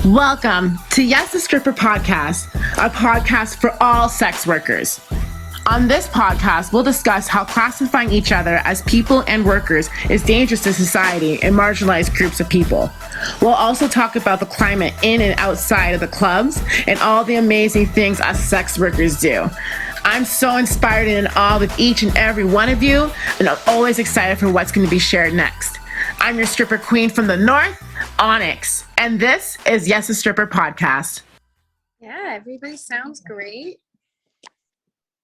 Welcome to YAS the Stripper Podcast, a podcast for all sex workers. On this podcast, we'll discuss how classifying each other as people and workers is dangerous to society and marginalized groups of people. We'll also talk about the climate in and outside of the clubs and all the amazing things us sex workers do. I'm so inspired and in awe with each and every one of you, and I'm always excited for what's going to be shared next. I'm your stripper queen from the north, Onyx, and this is YAS the Stripper Podcast. Yeah, everybody sounds great.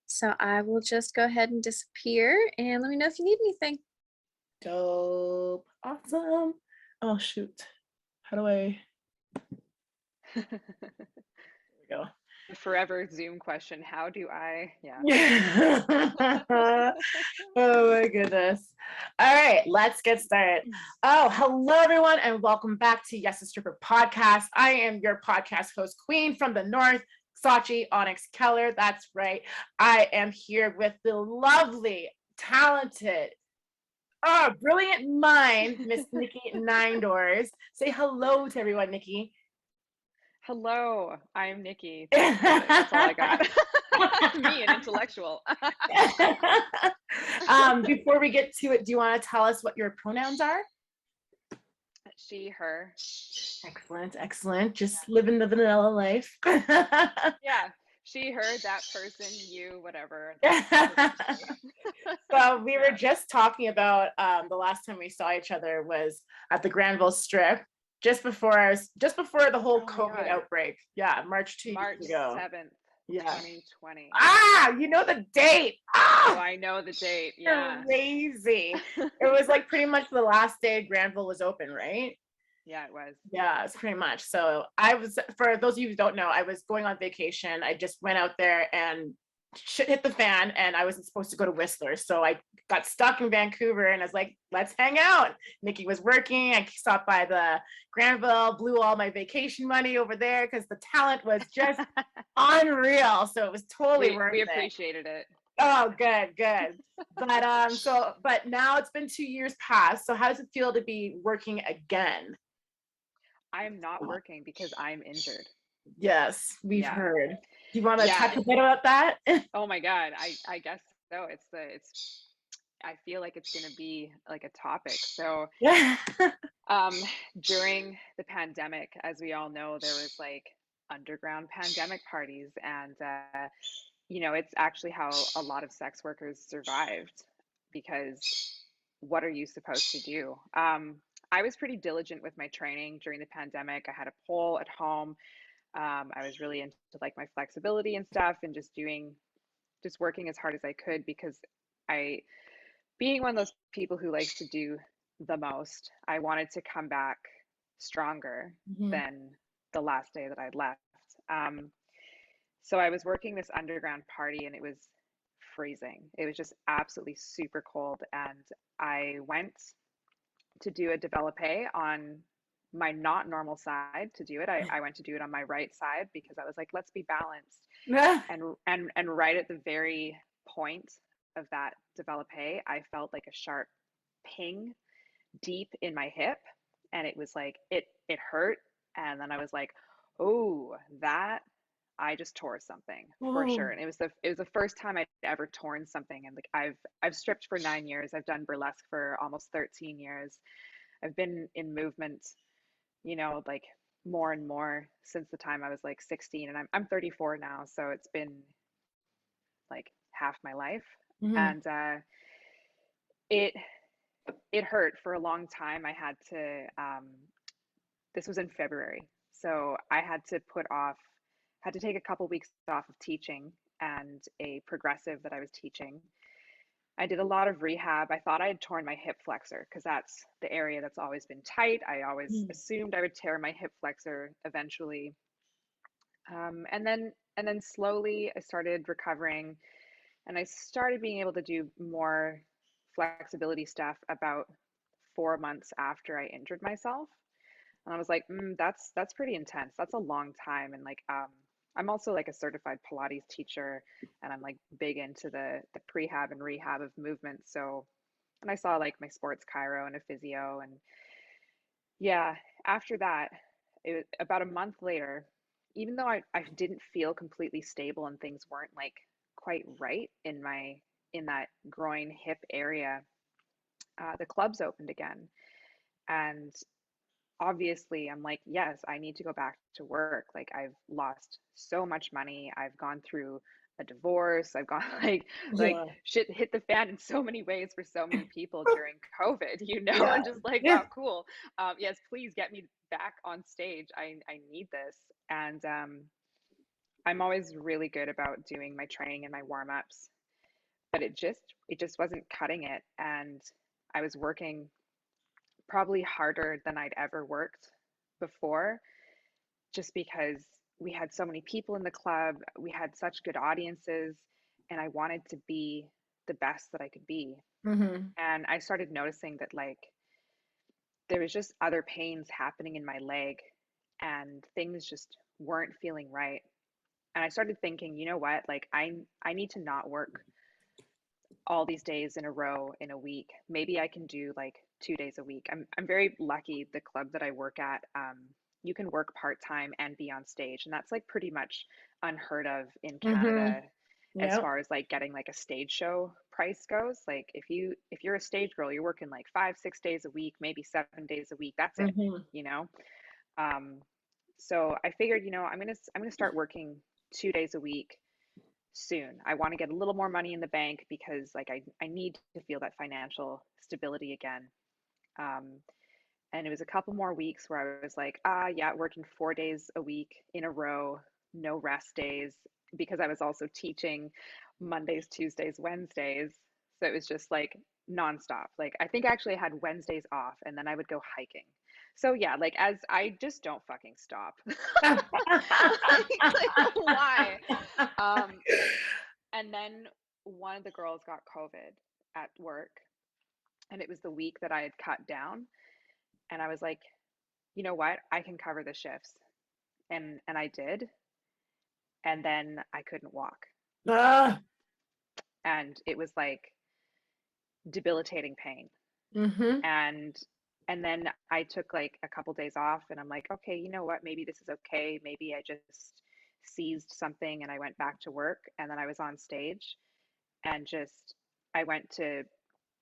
So I will just go ahead and disappear and let me know if you need anything. Dope. Awesome. Oh, shoot. How do I? There we go. The forever Zoom question. How do I? Oh my goodness. All right, let's get started. Oh, hello everyone, and welcome back to YAS the Stripper Podcast. I am your podcast host queen from the north, Sachi Onyx Keller. That's right. I am here with the lovely, talented, brilliant mind, Miss Nicky Ninedoors. Say hello to everyone, Nikki. Hello, I'm Nikki. That's all I got. Me, an intellectual. Before we get to it, do you want to tell us what your pronouns are? She, her. Excellent, excellent. Just living the vanilla life. Yeah, she, her, that person, you, whatever. So we were just talking about the last time we saw each other was at the Granville Strip. Just before the whole COVID outbreak. Yeah, March 7th, yeah. 2020. You know the date. Oh, I know the date. Yeah. Crazy. It was like pretty much the last day Granville was open, right? Yeah, it was. Yeah, it's pretty much. So for those of you who don't know, I was going on vacation. I just went out there and shit hit the fan and I wasn't supposed to go to Whistler. So I got stuck in Vancouver and I was like, let's hang out. Nikki was working. I stopped by the Granville, blew all my vacation money over there because the talent was just unreal. So it was totally worth it. We appreciated it. Oh, good. But now it's been 2 years past. So how does it feel to be working again? I am not working because I'm injured. Yes, we've heard. Do you want to talk a bit about that? Oh my God, I guess so. I feel like it's gonna be like a topic. So during the pandemic, as we all know, there was like underground pandemic parties, and it's actually how a lot of sex workers survived, because what are you supposed to do? I was pretty diligent with my training during the pandemic. I had a pole at home. I was really into like my flexibility and stuff, and just working as hard as I could, because being one of those people who likes to do the most, I wanted to come back stronger than the last day that I'd left. So I was working this underground party and it was freezing. It was just absolutely super cold. And I went to do a developpe on my not normal side to do it. I went to do it on my right side because I was like, let's be balanced. And right at the very point of that developpe, I felt like a sharp ping deep in my hip, and it was like it hurt. And then I was like, oh, that I just tore something for sure. And it was the first time I'd ever torn something. And like I've stripped for 9 years. I've done burlesque for almost 13 years. I've been in movement, like more and more since the time I was like 16, and I'm 34 now, so it's been like half my life. And it hurt for a long time. I had to this was in February, so I had to take a couple weeks off of teaching and a progressive that I was teaching. I did a lot of rehab. I thought I had torn my hip flexor because that's the area that's always been tight. I always assumed I would tear my hip flexor eventually. And then slowly I started recovering, and I started being able to do more flexibility stuff about 4 months after I injured myself. And I was like, that's pretty intense. That's a long time. And like, I'm also like a certified Pilates teacher, and I'm like big into the prehab and rehab of movement. So, and I saw like my sports chiro and a physio, and yeah, after that, it was about a month later, even though I didn't feel completely stable and things weren't like quite right in that groin hip area, the clubs opened again. And obviously I'm like, yes, I need to go back to work. Like I've lost so much money. I've gone through a divorce. I've gone like Yeah. shit hit the fan in so many ways for so many people during COVID, you know, Yeah. and just like, Yeah. wow, cool. Yes, please get me back on stage. I need this. And I'm always really good about doing my training and my warm-ups, but it just wasn't cutting it. And I was working probably harder than I'd ever worked before, just because we had so many people in the club, we had such good audiences, and I wanted to be the best that I could be. Mm-hmm. And I started noticing that like there was just other pains happening in my leg and things just weren't feeling right. And I started thinking, you know what? Like I need to not work all these days in a row in a week. Maybe I can do like 2 days a week. I'm very lucky. The club that I work at, you can work part time and be on stage, and that's like pretty much unheard of in Mm-hmm. Canada as Yep. far as like getting like a stage show price goes. Like if you're a stage girl, you're working like 5 6 days a week, maybe 7 days a week. That's it, Mm-hmm. you know. Um, so I figured, you know, I'm gonna start working 2 days a week soon. I want to get a little more money in the bank because like I need to feel that financial stability again. Um, and it was a couple more weeks where I was like, yeah, working 4 days a week in a row, no rest days, because I was also teaching Mondays, Tuesdays, Wednesdays. So it was just like nonstop. Like I think actually I had Wednesdays off and then I would go hiking. So yeah, like as I just don't fucking stop. Like why? Um, and then one of the girls got COVID at work, and it was the week that I had cut down. And I was like, you know what? I can cover the shifts. And I did. And then I couldn't walk. Ah. And it was like debilitating pain. Mm-hmm. And then I took like a couple days off and I'm like, okay, you know what? Maybe this is okay. Maybe I just seized something and I went back to work. And then I was on stage and just I went to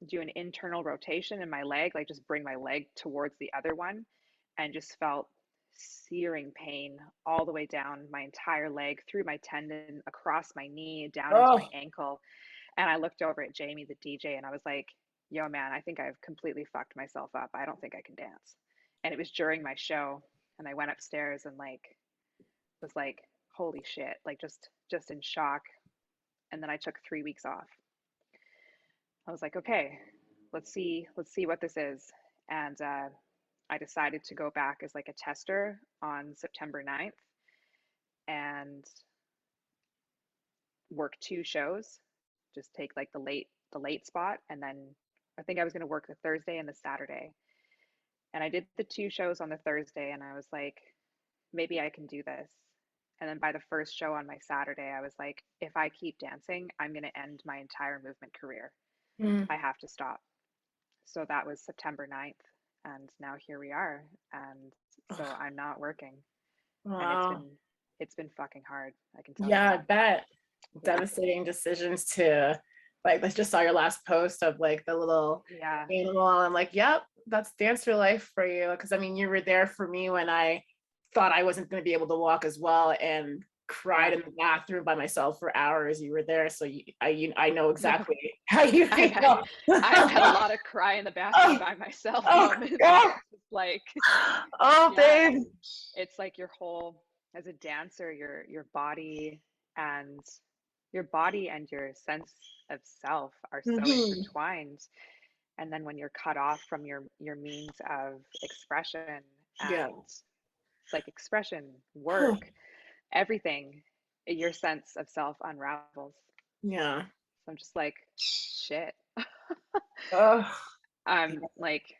do an internal rotation in my leg, like just bring my leg towards the other one, and just felt searing pain all the way down my entire leg, through my tendon, across my knee, down into my Oh. ankle. And I looked over at Jamie, the DJ, and I was like, yo, man, I think I've completely fucked myself up. I don't think I can dance. And it was during my show. And I went upstairs and like was like, holy shit, like just in shock. And then I took 3 weeks off. I was like, okay, let's see what this is. And I decided to go back as like a tester on September 9th and work 2 shows, just take like the late spot. And then I think I was going to work the Thursday and the Saturday. And I did the 2 shows on the Thursday and I was like, maybe I can do this. And then by the first show on my Saturday, I was like, if I keep dancing, I'm going to end my entire movement career. Mm. I have to stop. So that was September 9th. And now here we are. And so I'm not working. And Wow. it's been fucking hard, I can tell you Yeah, I that. bet. Yeah. Devastating decisions to, like, I just saw your last post of like the little Yeah. animal. I'm like, yep, that's dancer life for you. Because I mean, you were there for me when I thought I wasn't going to be able to walk as well and cried Yeah. in the bathroom by myself for hours. You were there, so I know No, exactly how you I've had feel. I've had a lot of cry in the bathroom Oh, by myself oh, moments. God. It's like, Oh, yeah, babe. it's like your whole, as a dancer, your and body and your sense of self are so Mhm. intertwined. And then when you're cut off from your means of expression Yeah. and like expression, work, everything, your sense of self unravels. Yeah. So I'm just like, shit. Oh, I'm like,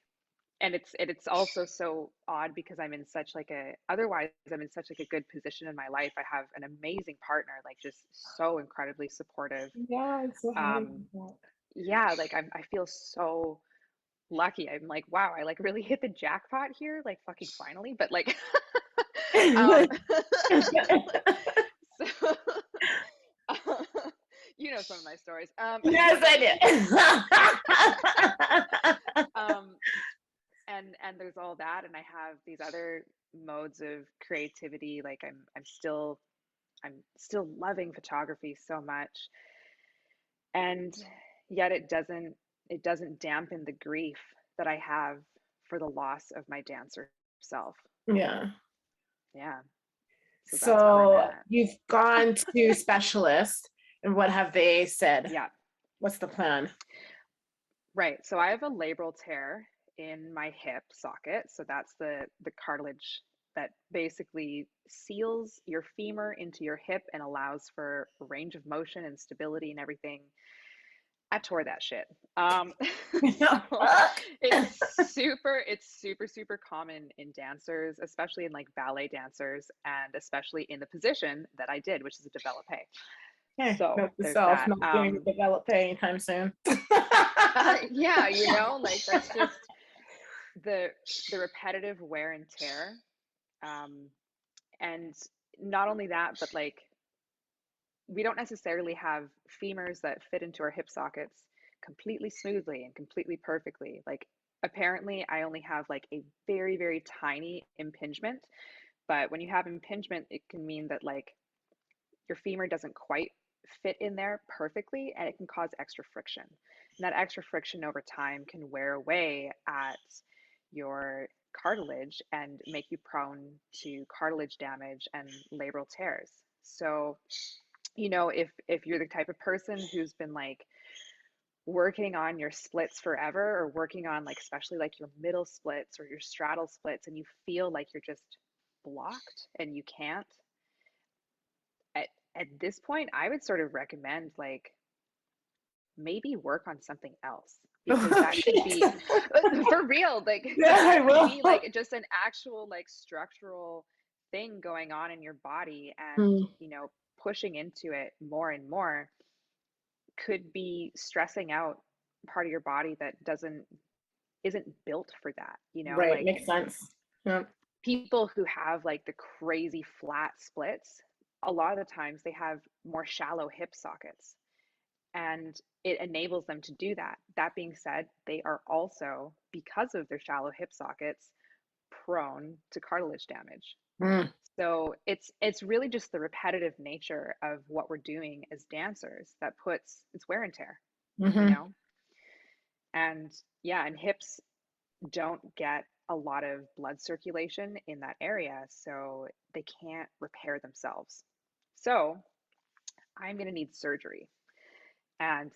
and it's also so odd because I'm in such like a, otherwise I'm in such like a good position in my life. I have an amazing partner, like just so incredibly supportive. yeah, it's so happy. Um, yeah, like I feel so lucky. I'm like, wow, I like really hit the jackpot here, like fucking finally. But like, So, you know some of my stories. Yes, I did. And there's all that, and I have these other modes of creativity. Like I'm still loving photography so much, and yet it doesn't dampen the grief that I have for the loss of my dancer self. Yeah. Yeah. So that's where I'm So at. you've gone to specialists, and what have they said? Yeah. What's the plan? Right. So I have a labral tear in my hip socket. So that's the cartilage that basically seals your femur into your hip and allows for range of motion and stability and everything. I tore that shit. So it's super common in dancers, especially in like ballet dancers, and especially in the position that I did, which is a developpe. Okay, So note to there's self, that. not doing the develop anytime soon. Yeah, like that's just the repetitive wear and tear. And not only that, but like we don't necessarily have femurs that fit into our hip sockets completely smoothly and completely perfectly. Like apparently I only have like a very, very tiny impingement, but when you have impingement, it can mean that like your femur doesn't quite fit in there perfectly, and it can cause extra friction. And that extra friction over time can wear away at your cartilage and make you prone to cartilage damage and labral tears. So, if you're the type of person who's been like working on your splits forever, or working on like especially like your middle splits or your straddle splits, and you feel like you're just blocked and you can't, at this point, I would sort of recommend like maybe work on something else, because that could be for real. Like Yeah, I that could will. be like just an actual like structural thing going on in your body, and pushing into it more and more could be stressing out part of your body that isn't built for that. Right, Like makes sense. Yeah. people who have like the crazy flat splits, a lot of the times they have more shallow hip sockets, and it enables them to do that. That being said, they are also, because of their shallow hip sockets, prone to cartilage damage. Mm. So it's really just the repetitive nature of what we're doing as dancers that puts it's wear and tear, you Mm-hmm. know? And yeah, and hips don't get a lot of blood circulation in that area, so they can't repair themselves. So I'm going to need surgery. And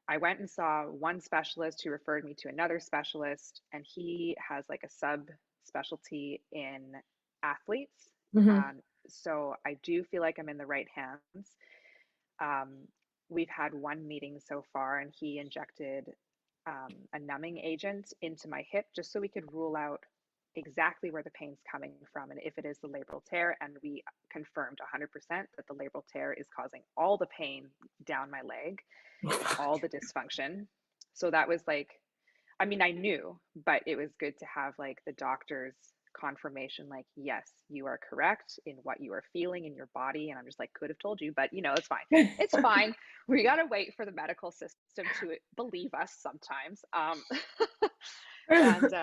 I went and saw one specialist who referred me to another specialist, and he has like a sub specialty in athletes. Mm-hmm. So I do feel like I'm in the right hands. Um, we've had one meeting so far, and he injected a numbing agent into my hip just so we could rule out exactly where the pain's coming from and if it is the labral tear. And we confirmed 100% that the labral tear is causing all the pain down my leg and all the dysfunction. So that was like, I mean, I knew, but it was good to have like the doctor's confirmation, like, yes, you are correct in what you are feeling in your body. And I'm just like, could have told you, but it's fine. It's fine. We got to wait for the medical system to believe us sometimes. And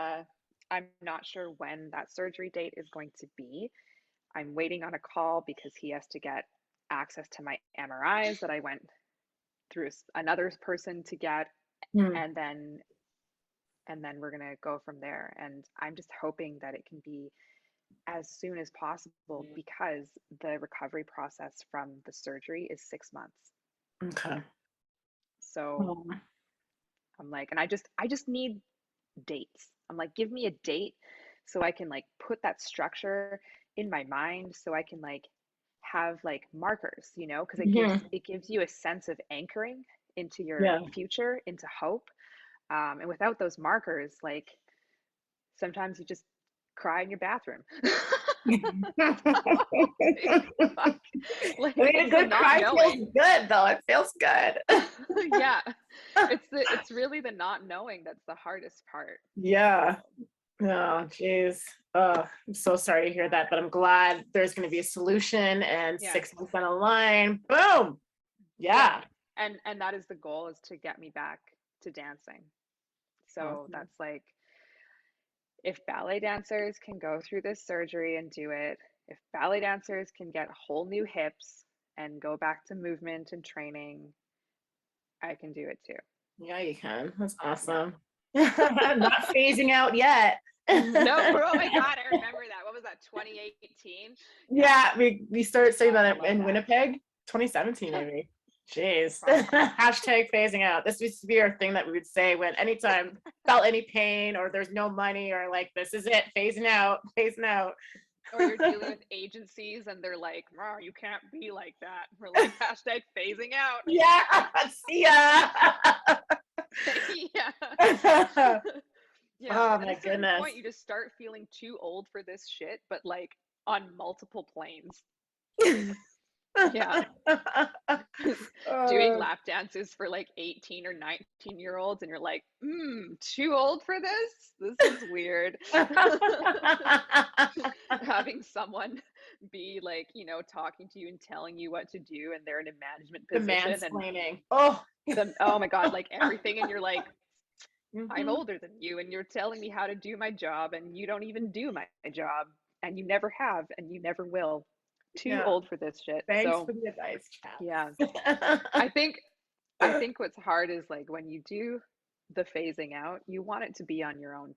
I'm not sure when that surgery date is going to be. I'm waiting on a call because he has to get access to my MRIs that I went through another person to get. Mm. And then we're going to go from there. And I'm just hoping that it can be as soon as possible, because the recovery process from the surgery is 6 months. Okay. So I'm like, and I just need dates. I'm like, give me a date so I can like put that structure in my mind, so I can like have like markers, because it gives you a sense of anchoring into your future, into hope. And without those markers, like sometimes you just cry in your bathroom. Like, I mean, a good cry feels good, though. It feels good. Yeah, it's really the not knowing that's the hardest part. Yeah. Oh, geez. I'm so sorry to hear that, but I'm glad there's going to be a solution, and Yeah. 6 months down the line, boom. Yeah. And that is the goal, is to get me back to dancing. So Awesome. that's like, if ballet dancers can go through this surgery and do it, if ballet dancers can get whole new hips and go back to movement and training, I can do it too. Yeah, you can. That's awesome. Not phasing out yet. No, oh my God, I remember that. What was that, 2018? Yeah, we started saying I that love in that. Winnipeg, 2017 maybe. Jeez. Probably. Hashtag phasing out. This used to be our thing that we would say when anytime felt any pain or there's no money or like, this is it, phasing out, phasing out. Or you're dealing with agencies and they're like, "Wow, you can't be like that." We're like, hashtag phasing out. Yeah, see ya. Yeah. Yeah. Oh At my a certain goodness. point, you just start feeling too old for this shit, but like on multiple planes. Yeah. Doing Uh, lap dances for like 18 or 19-year-olds, and you're like, too old for this? This is weird. Having someone be like, talking to you and telling you what to do, and they're in a management the position, mansplaining. Oh. and oh my God, like everything, and you're like, I'm Mhm. older than you, and you're telling me how to do my job, and you don't even do my job, and you never have, and you never will. Too Yeah. old for this shit. Thanks So for the advice, chat. yeah, I think what's hard is like when you do the phasing out, you want it to be on your own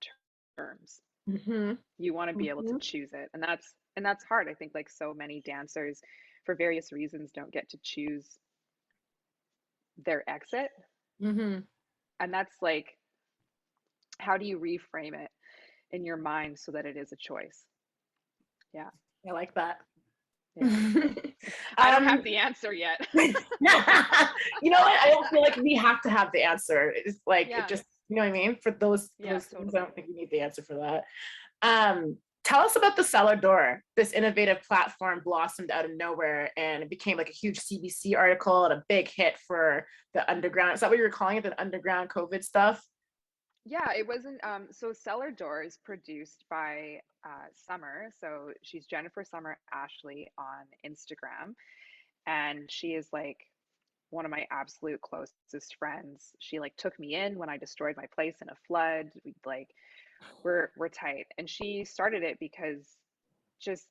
terms. Mhm. You want to be able to Mhm. choose it, and that's hard. I think like so many dancers, for various reasons, don't get to choose their exit, Mhm. and that's like, how do you reframe it in your mind so that it is a choice? Yeah, I like that. yeah. I don't have Um, the answer yet. you know what? I don't feel like we have to have the answer. It's like it Yeah, just, you know what I mean? For those yeah, things, I totally. don't think we need the answer for that. Tell us about the Cellar Door. This innovative platform blossomed out of nowhere and it became like a huge CBC article and a big hit for the underground. Is that what you were calling it? The underground COVID stuff? Yeah, it wasn't. So Cellar Doors produced by Summer. So she's Jennifer Summer Ashley on Instagram, and she is like one of my absolute closest friends. She like took me in when I destroyed my place in a flood. We like we're tight, and she started it because just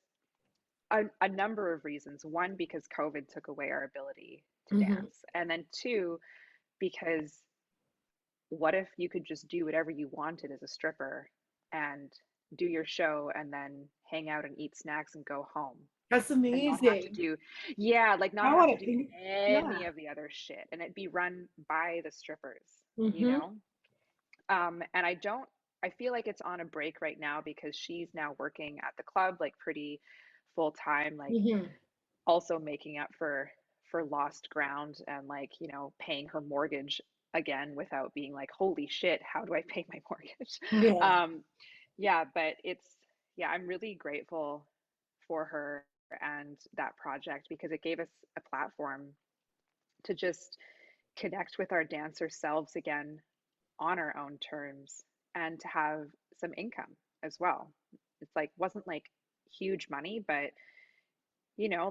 a number of reasons. One, because COVID took away our ability to Mm-hmm. dance, and then two, because what if you could just do whatever you wanted as a stripper and do your show and then hang out and eat snacks and go home That's and not have to amazing. do, yeah, like not Now have I to do think, yeah. any of the other shit, and it be run by the strippers, you Mm-hmm. know? And I feel like it's on a break right now because she's now working at the club like pretty full time, like Mm-hmm. also making up for lost ground, and like, paying her mortgage again without being like, holy shit, how do I pay my mortgage? Yeah. um yeah, but yeah, I'm really grateful for her and that project, because it gave us a platform to just connect with our dancer selves again on our own terms, and to have some income as well. It's like, wasn't like huge money, but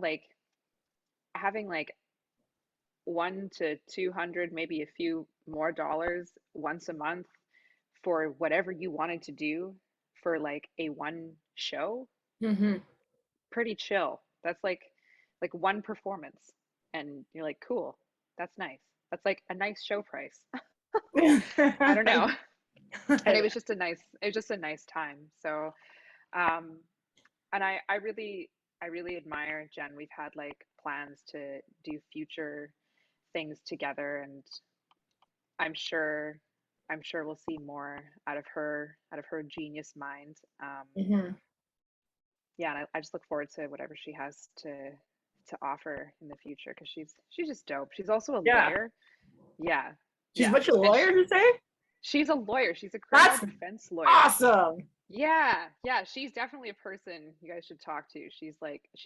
like having like 1 to 200, maybe a few more dollars once a month for whatever you wanted to do for like a one show, Mm-hmm. pretty chill. That's like one performance, and you're like, cool, that's nice. That's like a nice show price. I don't know. And it was just a nice time. So um and I really admire Jen. We've had like plans to do future things together, and I'm sure I'm sure we'll see more out of her genius mind. Mhm. Yeah, and I just look forward to whatever she has to offer in the future, because she's just dope. She's also a Yeah. lawyer. Yeah, She's yeah, what, your and lawyer, you say? she's a lawyer. She's a criminal That's defense lawyer. awesome. Yeah, yeah, she's definitely a person you guys should talk to. She's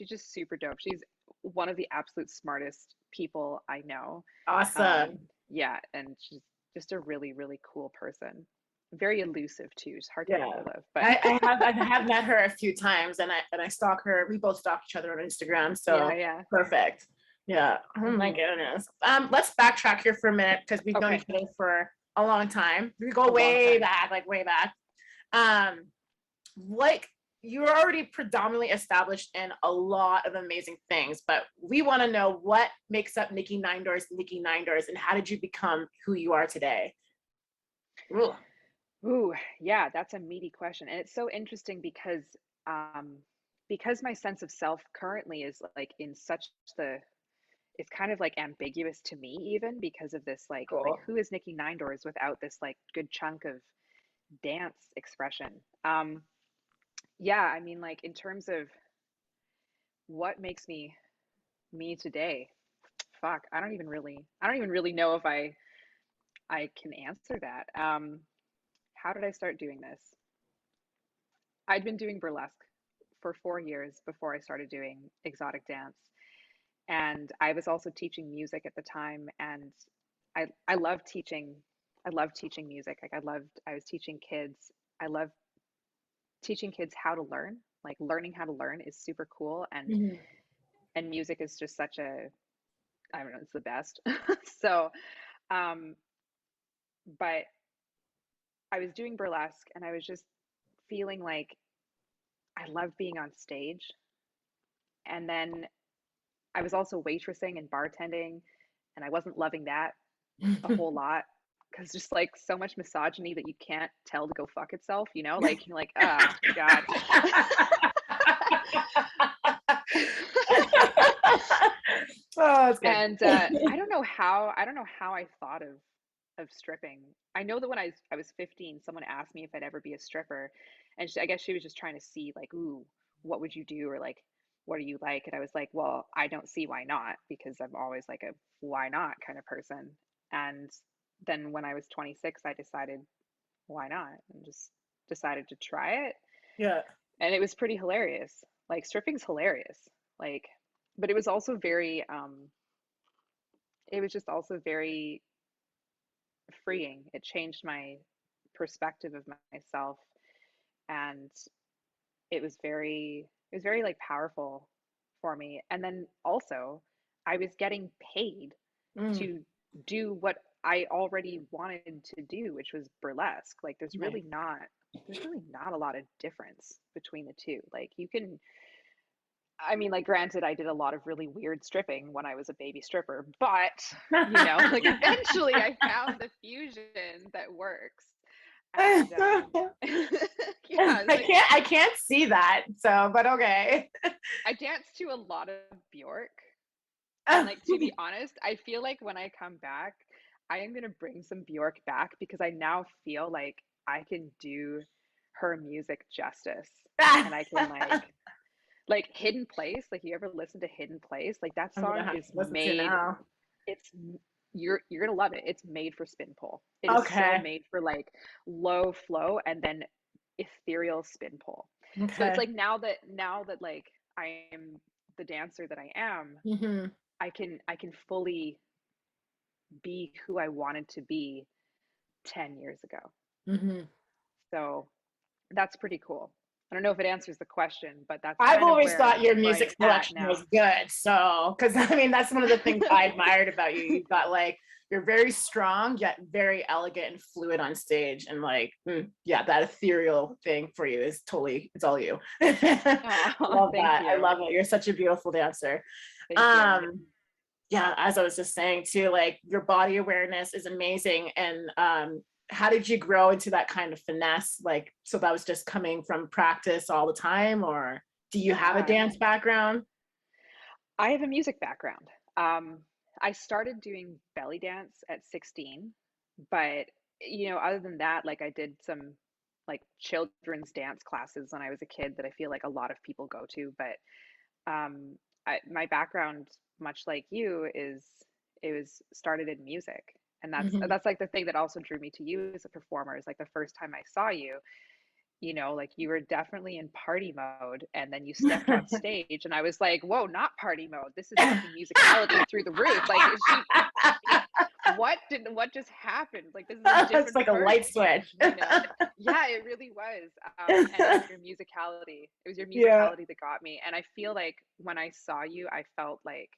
just super dope. She's one of the absolute smartest people I know. Um, Awesome. yeah, and she's just a really, really cool person. very elusive too. It's hard to Yeah. get hold of. But I have met her a few times, and I stalk her. We both stalk each other on Instagram. So yeah. perfect. Yeah. Oh my goodness. Let's backtrack here for a minute because we've known Okay. each other for a long time. We go way back, like way back. Like you're already predominantly established in a lot of amazing things, but we want to know what makes up Nicky Ninedoors, and how did you become who you are today? Ooh, yeah, that's a meaty question. And it's so interesting because my sense of self currently is like in such the it's kind of like ambiguous to me even because of this like Cool. who is Nicky Ninedoors without this like good chunk of dance expression. Yeah, I mean like in terms of what makes me me today, fuck, I don't even really know if I can answer that. How did I start doing this? I'd been doing burlesque for 4 years before I started doing exotic dance. And I was also teaching music at the time. And I love teaching. I love teaching music. Like I was teaching kids. I love teaching kids how to learn. Like learning how to learn is super cool. And music is just such a, I don't know, it's the best. So, um, but I was doing burlesque and I was just feeling like I loved being on stage. And then I was also waitressing and bartending, and I wasn't loving that a whole lot because just like so much misogyny that you can't tell to go fuck itself, you know? Like you're like, ah, God. Oh, it's good. And I don't know how I thought of stripping. I know that when I was 15, someone asked me if I'd ever be a stripper, and I guess she was just trying to see like, ooh, what would you do, or like, what are you like? And I was like, well, I don't see why not, because I'm always like a why not kind of person. And then when I was 26, I decided why not, and just decided to try it, Yeah. and it was pretty hilarious. Like stripping's hilarious. Like, but it was also very it was just also very freeing. It changed my perspective of myself, and it was very like powerful for me. And then also I was getting paid Mm, to do what I already wanted to do, which was burlesque. Like there's really not a lot of difference between the two. Like you can, I mean, like, granted, I did a lot of really weird stripping when I was a baby stripper, but you know, like eventually I found the fusion that works. And yeah, it's like I can't see that. So, but okay. I danced to a lot of Bjork. And like to be honest, I feel like when I come back, I am gonna bring some Bjork back because I now feel like I can do her music justice. And I can like Hidden Place, like you ever listen to Hidden Place? Like that I'm gonna song have is to listen to made, now. it's you're gonna love it. It's made for spin pull. It is so Okay. made for like low flow and then ethereal spin pull. So it's Okay. like now that like I am the dancer that I am, Mm-hmm. I can fully be who I wanted to be 10 years ago. Mm-hmm. So that's pretty cool. I don't know if it answers the question, but that's I've kind of always thought your where I'm music at selection was now. good. So, because I mean, that's one of the things I admired about you. You've got like, you're very strong, yet very elegant and fluid on stage. And like, yeah, that ethereal thing for you is totally, it's all you. I Oh, love thank that. I you. love it. You're such a beautiful dancer. Thank you. Yeah, as I was just saying too, like your body awareness is amazing. And how did you grow into that kind of finesse? Like, so that was just coming from practice all the time, or do you have a Yeah. dance background? I have a music background. I started doing belly dance at 16, but you know, other than that, like I did some like children's dance classes when I was a kid that I feel like a lot of people go to, but my background, much like you, is it was started in music. And Mhm. that's like the thing that also drew me to you as a performer is like the first time I saw you, you know, like you were definitely in party mode and then you stepped on stage and I was like, whoa, not party mode. This is fucking musicality through the roof. Like is she what just happened? Like, this is a different It's like a person, light switch. you know? Yeah, it really was. And it was your musicality. It was your Yeah. musicality that got me. And I feel like when I saw you, I felt like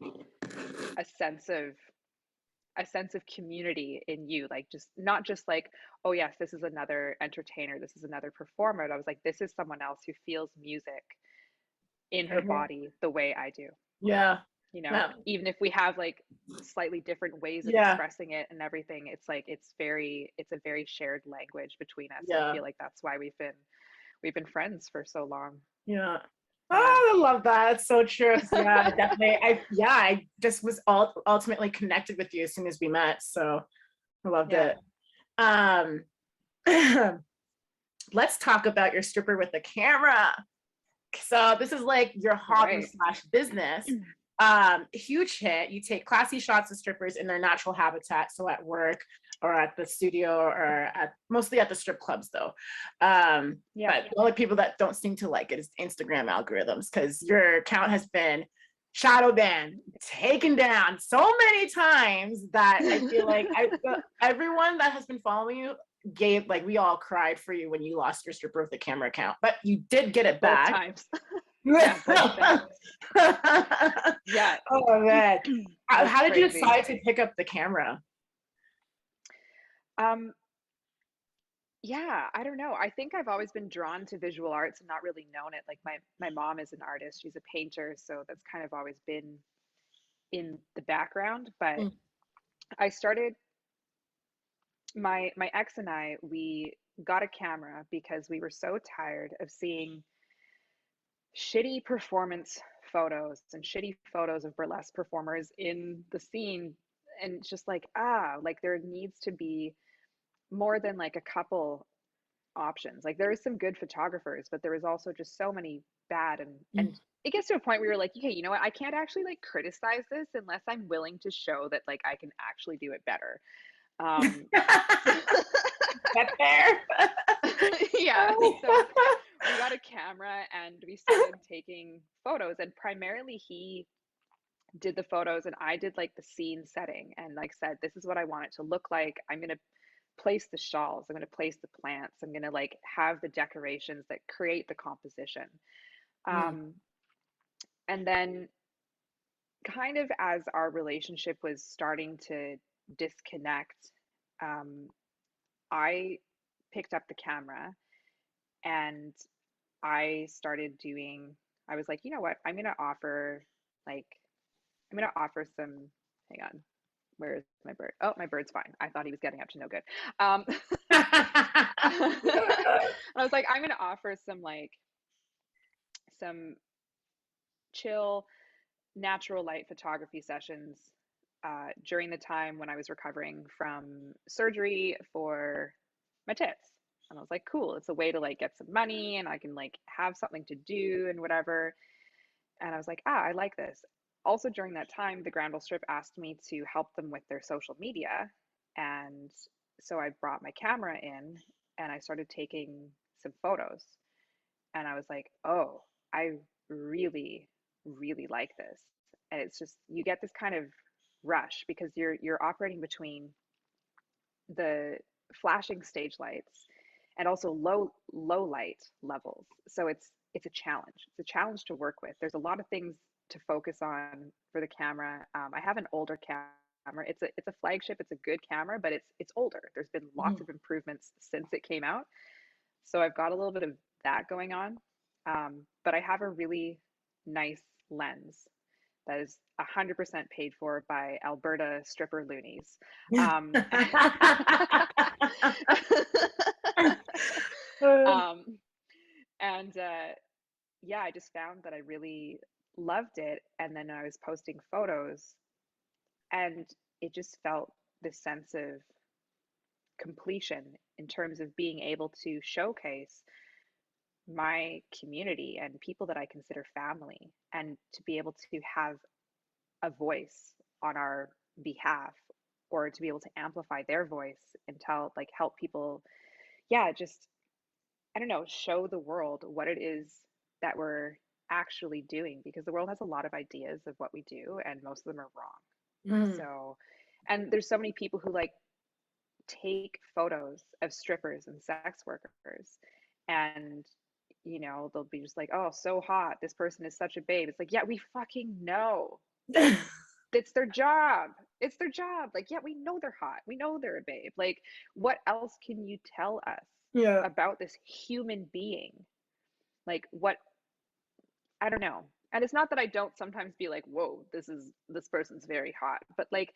a sense of community in you, like, just not just like, oh yes, this is another entertainer, this is another performer. I was like, this is someone else who feels music in her body the way I do. Yeah. You know, Yeah. even if we have like slightly different ways of Yeah. expressing it and everything, it's like it's a very shared language between us. Yeah. I feel like that's why we've been friends for so long. Yeah. Yeah. Oh, I love that. It's so true. Yeah, definitely. I just was ultimately connected with you as soon as we met. So I loved Yeah. it. Let's talk about your stripper with the camera. So this is like your hobby Right. slash business. Huge hit. You take classy shots of strippers in their natural habitat, so at work or at the studio or mostly at the strip clubs though. Yeah. But the only people that don't seem to like it is Instagram algorithms, because your account has been shadow banned, taken down so many times that I feel like everyone that has been following you we all cried for you when you lost your stripper with the camera account, but you did get it Both back. times. Yeah, both times. Yeah. Oh man. How did you crazy. decide to pick up the camera? Yeah, I don't know. I think I've always been drawn to visual arts and not really known it. Like my mom is an artist. She's a painter, so that's kind of always been in the background. But Mm. I started my ex and I, we got a camera because we were so tired of seeing shitty performance photos and shitty photos of burlesque performers in the scene. And it's just like, like there needs to be more than like a couple options. Like there is some good photographers, but there is also just so many bad, and it gets to a point where you're like, okay, you know what? I can't actually like criticize this unless I'm willing to show that like I can actually do it better. That's fair. Yeah. So we got a camera and we started taking photos, and primarily he did the photos and I did like the scene setting and like said, this is what I want it to look like. I'm going to place the shawls, I'm going to place the plants, I'm going to like have the decorations that create the composition. And then kind of as our relationship was starting to disconnect, I picked up the camera and I started doing, I was like, you know what, like I'm going to offer some, hang on, where is my bird? Oh, my bird's fine. I thought he was getting up to no good. I was like, I'm going to offer some chill, natural light photography sessions during the time when I was recovering from surgery for my tits. And I was like, cool, it's a way to like get some money and I can like have something to do and whatever. And I was like, I like this. Also, during that time, the Granville Strip asked me to help them with their social media. And so I brought my camera in and I started taking some photos. And I was like, oh, I really, really like this. And it's just, you get this kind of rush because you're operating between the flashing stage lights and also low light levels. So it's a challenge. It's a challenge to work with. There's a lot of things to focus on for the camera. I have an older camera. It's a flagship. It's a good camera, but it's older. There's been lots of improvements since it came out. So I've got a little bit of that going on. But I have a really nice lens that is 100% paid for by Alberta stripper loonies. And yeah, I just found that I really loved it. And then I was posting photos, and it just felt this sense of completion in terms of being able to showcase my community and people that I consider family, and to be able to have a voice on our behalf, or to be able to amplify their voice and help people, yeah, just, I don't know, show the world what it is that we're actually doing, because the world has a lot of ideas of what we do and most of them are wrong. So, And there's so many people who like take photos of strippers and sex workers, and you know, they'll be just like, oh, so hot, this person is such a babe. It's like, yeah, we fucking know. It's their job. It's their job. Like, yeah, we know they're hot. We know they're a babe. Like, what else can you tell us Yeah. about this human being? Like, what? I don't know. And it's not that I don't sometimes be like, whoa, this person's very hot. But like,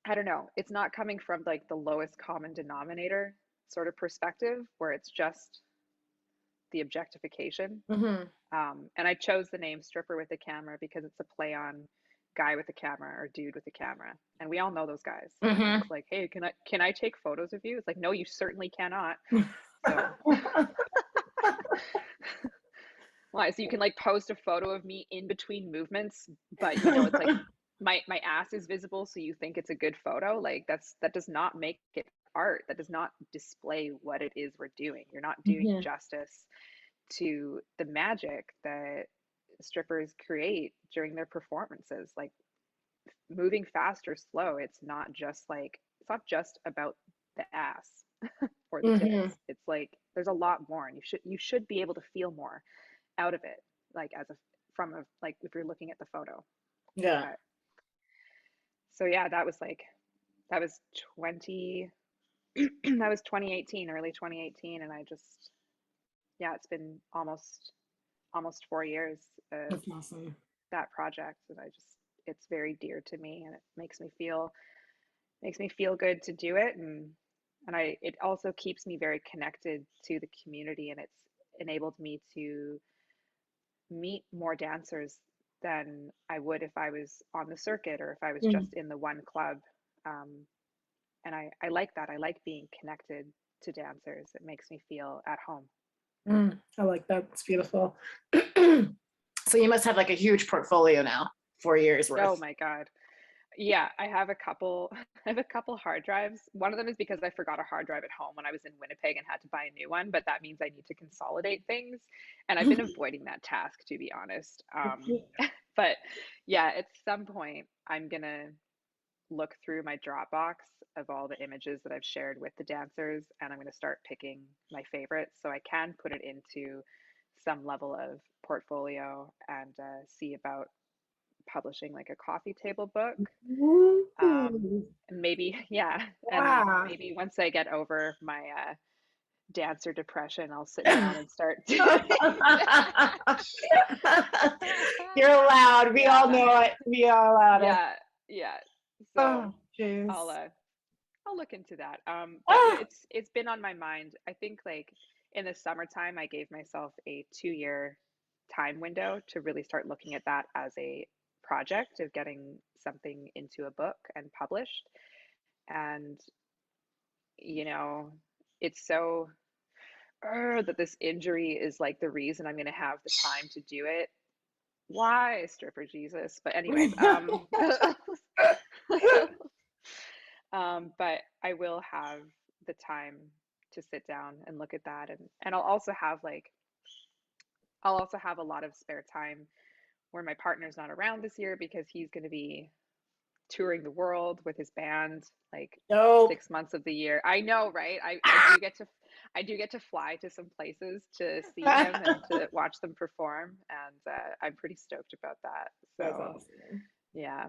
I don't know. It's not coming from like the lowest common denominator sort of perspective where it's just the objectification. Mm-hmm. And I chose the name stripper with a camera because it's a play on guy with a camera or dude with a camera. And we all know those guys. Mm-hmm. It's like, hey, can I take photos of you? It's like, no, you certainly cannot. So why? So you can like post a photo of me in between movements, but you know, it's like my ass is visible, so you think it's a good photo. Like that does not make it art. That does not display what it is we're doing. You're not doing Mhm. justice to the magic that strippers create during their performances. Like moving fast or slow, it's not just about the ass or the Mhm. tits. It's like there's a lot more, and you should be able to feel more out of it, like as a from a like if you're looking at the photo. Yeah. But so yeah, that was 20 that was 2018, early 2018, and I just yeah, it's been almost 4 years of That's awesome. that project, and it's very dear to me, and it makes me feel good to do it, and it also keeps me very connected to the community, and it's enabled me to meet more dancers than I would if I was on the circuit or if I was Mm. just in the one club. And I like that. I like being connected to dancers. It makes me feel at home. I like that. It's beautiful. So you must have like a huge portfolio now, 4 years Oh worth. my God. Yeah, I have a couple I have a couple hard drives. One of them is because I forgot a hard drive at home when I was in Winnipeg and had to buy a new one, but that means I need to consolidate things. And I've been avoiding that task, to be honest. But yeah, at some point I'm gonna look through my Dropbox of all the images that I've shared with the dancers, and I'm gonna start picking my favorites so I can put it into some level of portfolio and see about publishing like a coffee table book. Ooh. Maybe, yeah. And Wow. maybe once I get over my dancer depression, I'll sit down and start doing You're allowed. We all yeah, know it. We all allowed it. yeah, yeah. So Oh, jeez. I'll look into that. But Ah. it's been on my mind. I think like in the summertime, I gave myself a 2 year time window to really start looking at that as a project of getting something into a book and published. And you know, it's so that this injury is like the reason I'm going to have the time to do it. Why, stripper Jesus? But anyways, but I will have the time to sit down and look at that, and I'll also have a lot of spare time where my partner's not around this year because he's going to be touring the world with his band like Nope. 6 months of the year. I know, right? I do get to fly to some places to see them and to watch them perform, and I'm pretty stoked about that. That's So awesome. yeah,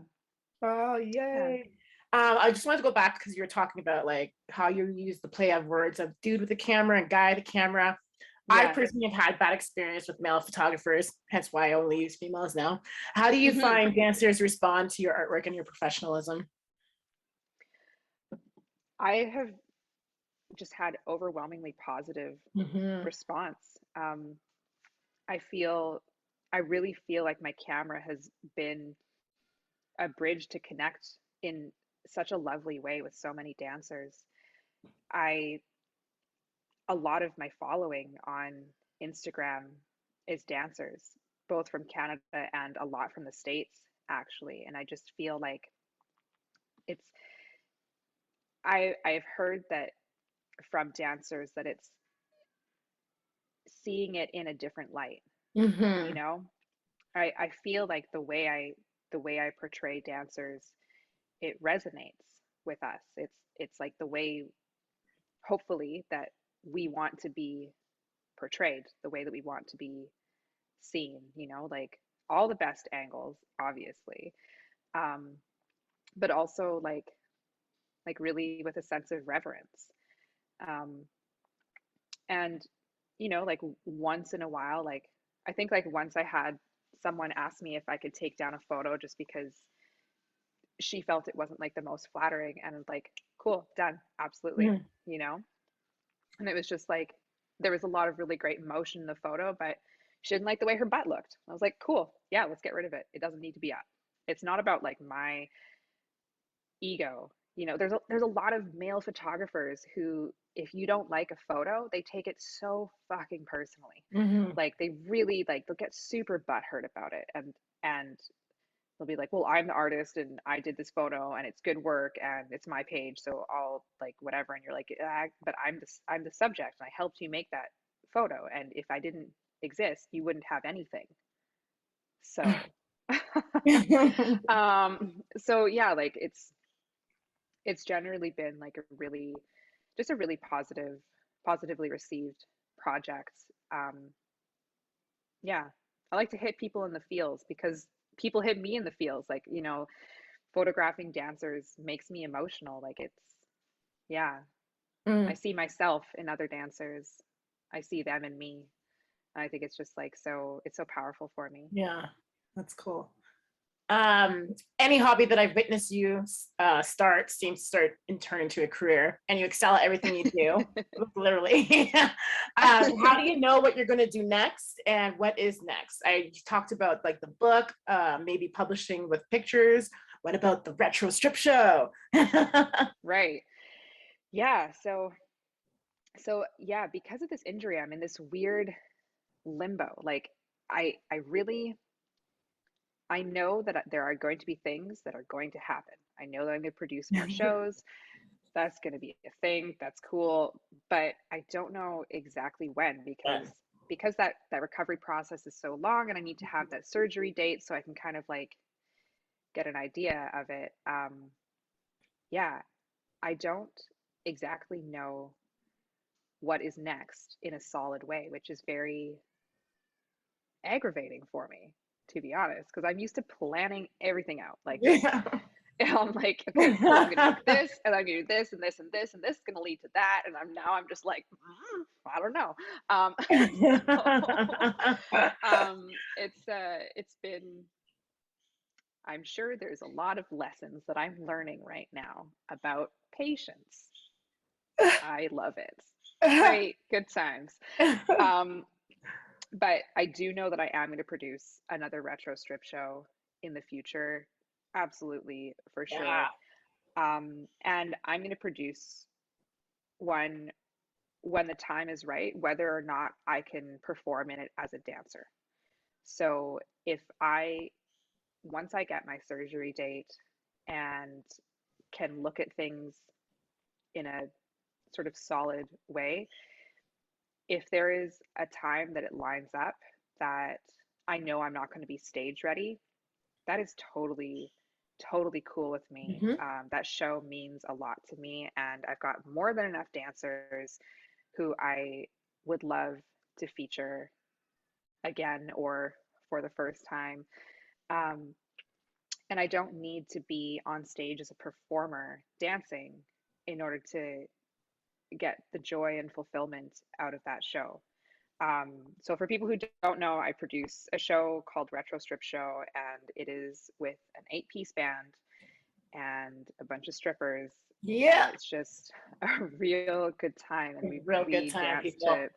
Oh, yeah, yay. I just wanted to go back because you were talking about like how you use the play of words of dude with a camera and guy with a camera. I yeah. personally have had bad experience with male photographers, hence why I only use females now. How do you Hmm. find dancers respond to your artwork and your professionalism? I have just had overwhelmingly positive Mm-hmm. response. I feel, I really feel like my camera has been a bridge to connect in such a lovely way with so many dancers. I A lot of my following on Instagram is dancers, both from Canada and a lot from the States, actually. And I just feel like it's, I've heard that from dancers that it's seeing it in a different light, you Mm-hmm. know? I feel like the way I portray dancers it resonates with us. It's like the way, hopefully, that we want to be portrayed, the way that we want to be seen, you know, like all the best angles, obviously, um, but also like really with a sense of reverence. Um, and you know, like once in a while, like I think like once I had someone ask me if I could take down a photo just because she felt it wasn't like the most flattering, and like, cool, done, absolutely, Mhm. you know. And it was just like there was a lot of really great emotion in the photo, but she didn't like the way her butt looked. I was like, cool, yeah, let's get rid of it. It doesn't need to be up. It's not about like my ego. You know, there's a lot of male photographers who, if you don't like a photo, they take it so fucking personally. Mhm. Like they really like they'll get super butthurt about it, and they'll be like, well, I'm the artist and I did this photo and it's good work and it's my page, so I'll like whatever. And you're like, but I'm the subject and I helped you make that photo, and if I didn't exist, you wouldn't have anything. So, so yeah, like it's generally been like a really just a really positively received project. Um, yeah, I like to hit people in the feels because people hit me in the feels. Like, you know, photographing dancers makes me emotional. Like it's, yeah, I Mm, see myself in other dancers. I see them in me. And I think it's just like so, it's so powerful for me. yeah, that's cool. Any hobby that I've witnessed you seems to start and turn into a career, and you excel at everything you do, literally. How do you know what you're going to do next, and what is next? I talked about like the book, maybe publishing with pictures. What about the retro strip show? Right. Yeah. So yeah, because of this injury, I'm in this weird limbo. Like I really I know that there are going to be things that are going to happen. I know that I'm going to produce more shows. That's going to be a thing. That's cool. But I don't know exactly when, because that recovery process is so long and I need to have that surgery date so I can kind of like get an idea of it. Yeah, I don't exactly know what is next in a solid way, which is very aggravating for me, to be honest, because I'm used to planning everything out. Like it's Yeah. and I'm like, okay, cool, I'm gonna do this, and I'm gonna do this, and this, and this, and this is gonna lead to that, and I'm just like, I don't know. It's been. I'm sure there's a lot of lessons that I'm learning right now about patience. I love it. Great, good times. Um, but I do know that I am going to produce another retro strip show in the future. Absolutely, for Yeah. sure. And I'm going to produce one when the time is right, whether or not I can perform in it as a dancer. So if I, once I get my surgery date and can look at things in a sort of solid way, if there is a time that it lines up that I know I'm not going to be stage ready, that is totally cool with me. Mhm. That show means a lot to me, and I've got more than enough dancers who I would love to feature again or for the first time. Um, and I don't need to be on stage as a performer dancing in order to get the joy and fulfillment out of that show. So for people who don't know, I produce a show called Retro Strip Show, and it is with an 8-piece band and a bunch of strippers, and Yeah. it's just a real good time. And Real good we time, dance people. to,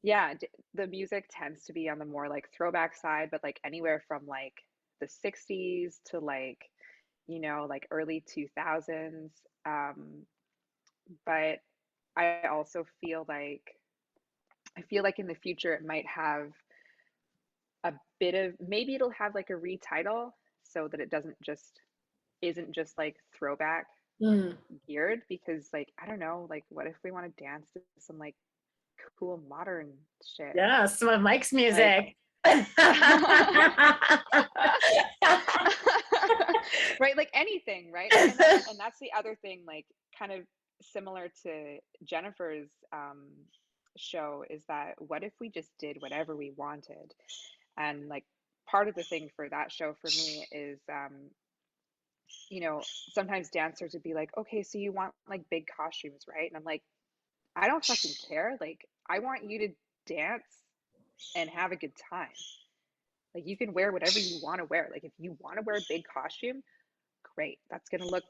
yeah, the music tends to be on the more like throwback side, but like anywhere from like the 60s to like, you know, like early 2000s. But I also I feel like in the future it might have a bit of, maybe it'll have like a retitle so that it doesn't just isn't just like throwback Mm. geared, because like I don't know, like what if we want to dance to some like cool modern shit? Yeah, some of Mike's Like music. right, like anything, right? And that's the other thing, like kind of similar to Jennifer's show, is that what if we just did whatever we wanted? And like part of the thing for that show for me is you know, sometimes dancers would be like, okay, so you want like big costumes, right? And I'm like, I don't fucking care. Like, I want you to dance and have a good time. Like, you can wear whatever you want to wear. Like, if you want to wear a big costume, great. That's going to look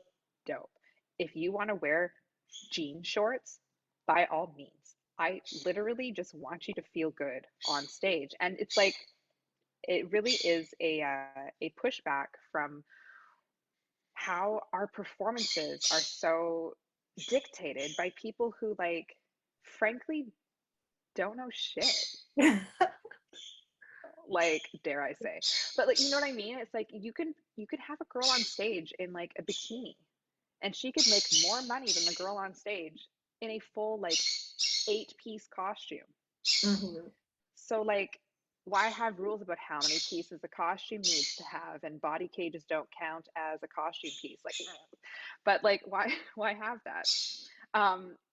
dope. If you want to wear jean shorts, by all means. I literally just want you to feel good on stage. And it's like, it really is a pushback from how our performances are so dictated by people who, like, frankly don't know shit. Like, dare I say. But like, you know what I mean? It's like you could have a girl on stage in like a bikini and she could make more money than the girl on stage in a full like 8-piece costume. Mm-hmm. So like, why have rules about how many pieces a costume needs to have, and body cages don't count as a costume piece? Like, but like, why have that?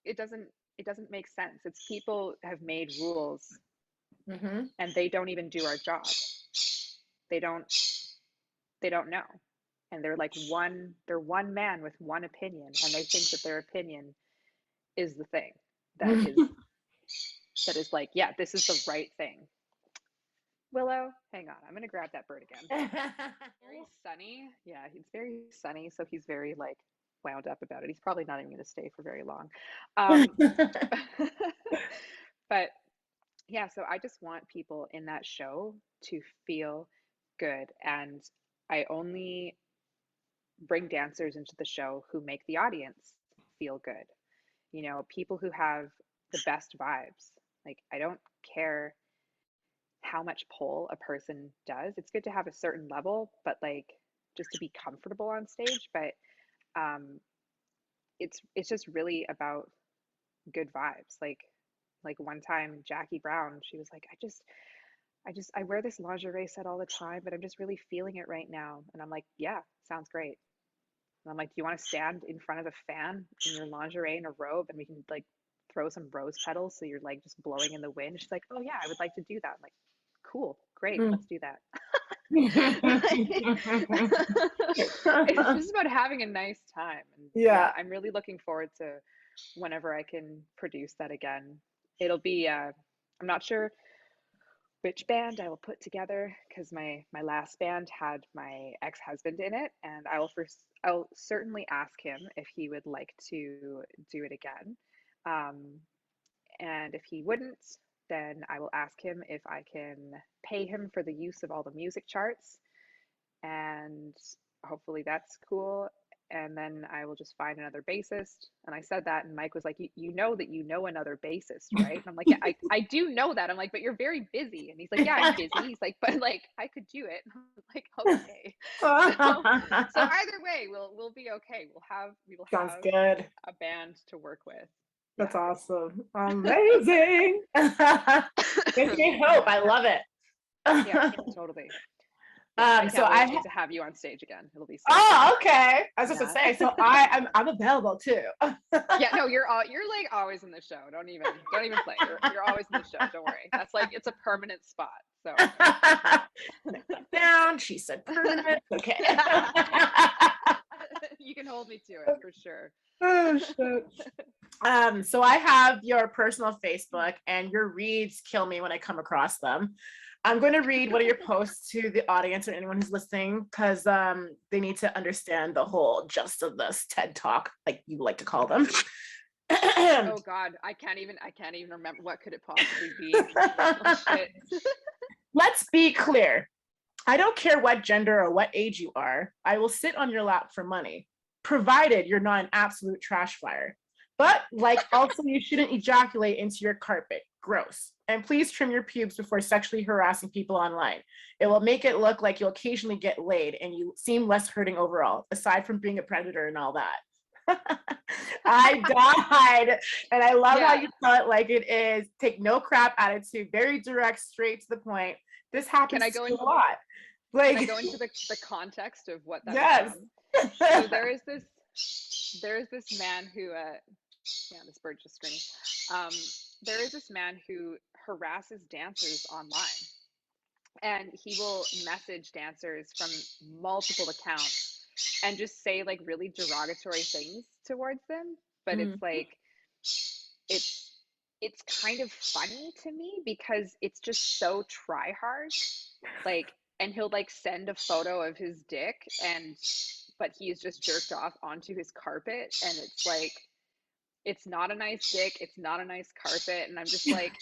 It doesn't make sense. It's people have made rules, Mm-hmm. and they don't even do our job. They don't know, and they're one man with one opinion, and they think that their opinion is the thing that is like, yeah, this is the right thing. Willow, hang on. I'm going to grab that bird again. Very sunny. Yeah, he's very sunny, so he's very like wound up about it. He's probably not even going to stay for very long. But yeah, so I just want people in that show to feel good. And I only bring dancers into the show who make the audience feel good. You know, people who have the best vibes. Like, I don't care how much pole a person does. It's good to have a certain level, but like just to be comfortable on stage. But it's just really about good vibes. Like one time Jackie Brown, she was like, I wear this lingerie set all the time, but I'm just really feeling it right now. And I'm like, yeah, sounds great. And I'm like, do you want to stand in front of a fan in your lingerie in a robe and we can like throw some rose petals so you're like just blowing in the wind? She's like, oh yeah, I would like to do that. I'm like, cool, great, let's do that. It's just about having a nice time. And yeah, I'm really looking forward to whenever I can produce that again. It'll be I'm not sure which band I will put together, because my last band had my ex-husband in it, and I'll certainly ask him if he would like to do it again. And if he wouldn't, then I will ask him if I can pay him for the use of all the music charts, and hopefully that's cool. And then I will just find another bassist. And I said that, and Mike was like, you know that you know another bassist, right? And I'm like, yeah, I do know that. I'm like, but you're very busy. And he's like, yeah, I'm busy. He's like, but like, I could do it. And I'm like, okay. So either way, we'll be okay. We will Sounds have good. a band to work with. That's awesome. Amazing. Gives me hope. I love it. Yeah, totally. So I need to have you on stage again. It'll be so fun. Okay. I was just to say, so I'm available too. Yeah, no, you're like always in the show. Don't even play. You're always in the show. Don't worry. That's like, it's a permanent spot. So down. She said permanent. Okay. You can hold me to it for sure. Oh shit. So I have your personal Facebook, and your reads kill me when I come across them. I'm going to read one of your posts to the audience or anyone who's listening, because they need to understand the whole gist of this TED Talk, like you like to call them. Oh God, I can't even remember. What could it possibly be? Oh, shit. Let's be clear. I don't care what gender or what age you are. I will sit on your lap for money, provided you're not an absolute trash fire. But like, also, you shouldn't ejaculate into your carpet. Gross. And please trim your pubes before sexually harassing people online. It will make it look like you'll occasionally get laid and you seem less hurting overall, aside from being a predator and all that. I died. And I love how you tell it like it is. Take no crap attitude, very direct, straight to the point. This happens a lot. Can I Like, go into the context of what that yes. is from? So there is this man who yeah, this bird just screaming. There is this man who harasses dancers online, and he will message dancers from multiple accounts and just say like really derogatory things towards them. But Mm. it's like it's it's kind of funny to me because it's just so try hard. Like, and he'll like send a photo of his dick, and but he's just jerked off onto his carpet, and it's like it's not a nice dick, it's not a nice carpet, and I'm just like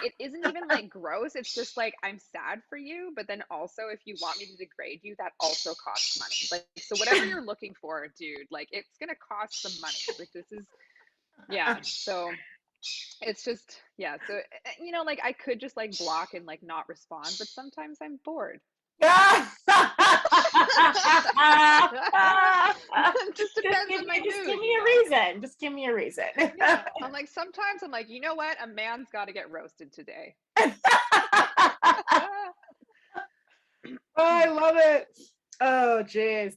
it isn't even like gross, it's just like I'm sad for you, but then also if you want me to degrade you, that also costs money. Like, so whatever you're looking for, dude, like it's gonna cost some money. Like, this is, yeah. So it's just, yeah. So like I could just like block and like not respond, but sometimes I'm bored. It just depends on my mood. Just give me a reason. Just give me a reason. Yeah, I'm like, sometimes I'm like, you know what? A man's got to get roasted today. Oh, I love it. Oh, geez.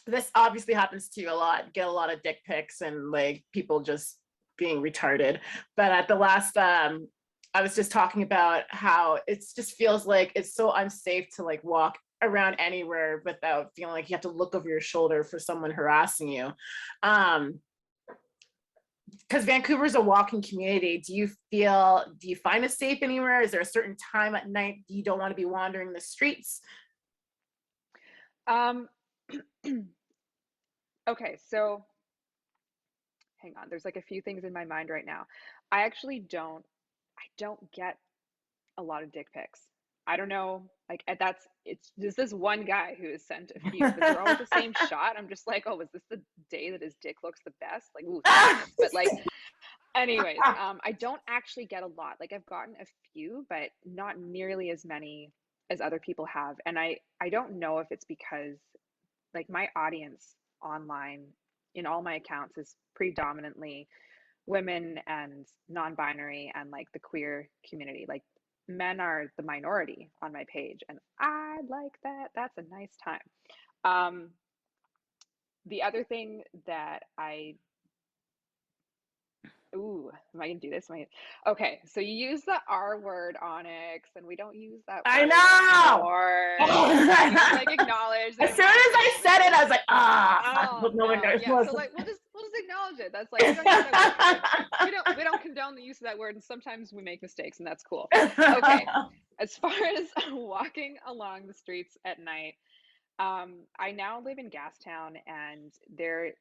This obviously happens to you a lot. Get a lot of dick pics and like people just being retarded. But at the last, I was just talking about how it just feels like it's so unsafe to like walk around anywhere without feeling like you have to look over your shoulder for someone harassing you. Because Vancouver is a walking community. Do you find it safe anywhere? Is there a certain time at night you don't want to be wandering the streets? Okay, so hang on. There's like a few things in my mind right now. I don't get a lot of dick pics. I don't know. Like, it's just this one guy who has sent a few, but they're always the same shot. I'm just like, oh, was this the day that his dick looks the best? Like, ooh, but like, anyways, I don't actually get a lot. Like, I've gotten a few, but not nearly as many as other people have. And I don't know if it's because like my audience online in all my accounts is predominantly women and non-binary and like the queer community. Like, men are the minority on my page, and I like that. That's a nice time. Um, the other thing that I Ooh, am I gonna do this? Okay, so you use the R word, Onyx, and we don't use that I word know. anymore. You need to like acknowledge As that. soon as I said it, I was like, Oh no one no, knows. yeah. So like we'll just acknowledge it. That's like we don't use that word. We don't condone the use of that word, and sometimes we make mistakes, and that's cool. Okay, as far as walking along the streets at night, I now live in Gastown, and there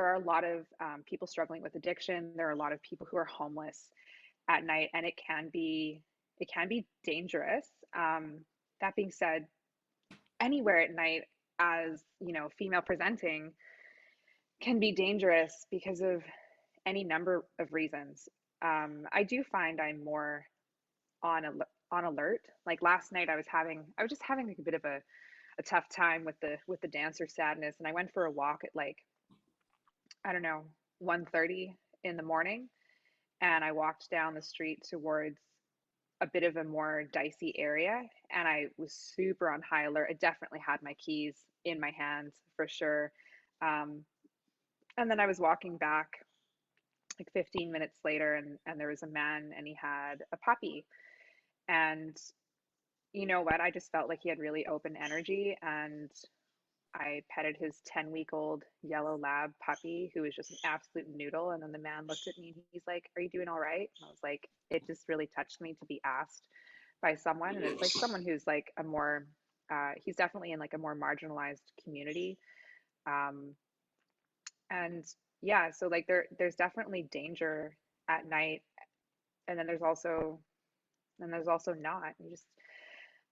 are a lot of people struggling with addiction. There are a lot of people who are homeless at night, and it can be dangerous. That being said, anywhere at night, as female presenting, can be dangerous because of any number of reasons. I do find I'm more on alert. Like last night, I was just having like a bit of a tough time with the dancer sadness, and I went for a walk at like, I don't know, 1:30 in the morning, and I walked down the street towards a bit of a more dicey area, and I was super on high alert. I definitely had my keys in my hands for sure. Um, and then I was walking back like 15 minutes later, and there was a man, and he had a puppy. And you know what? I just felt like he had really open energy, and I petted his 10-week-old yellow lab puppy who was just an absolute noodle. And then the man looked at me and he's like, "Are you doing all right?" And I was like, it just really touched me to be asked by someone. And it's like someone who's like he's definitely in like a more marginalized community. Um, and yeah, so like there's definitely danger at night. And then there's also not. You just,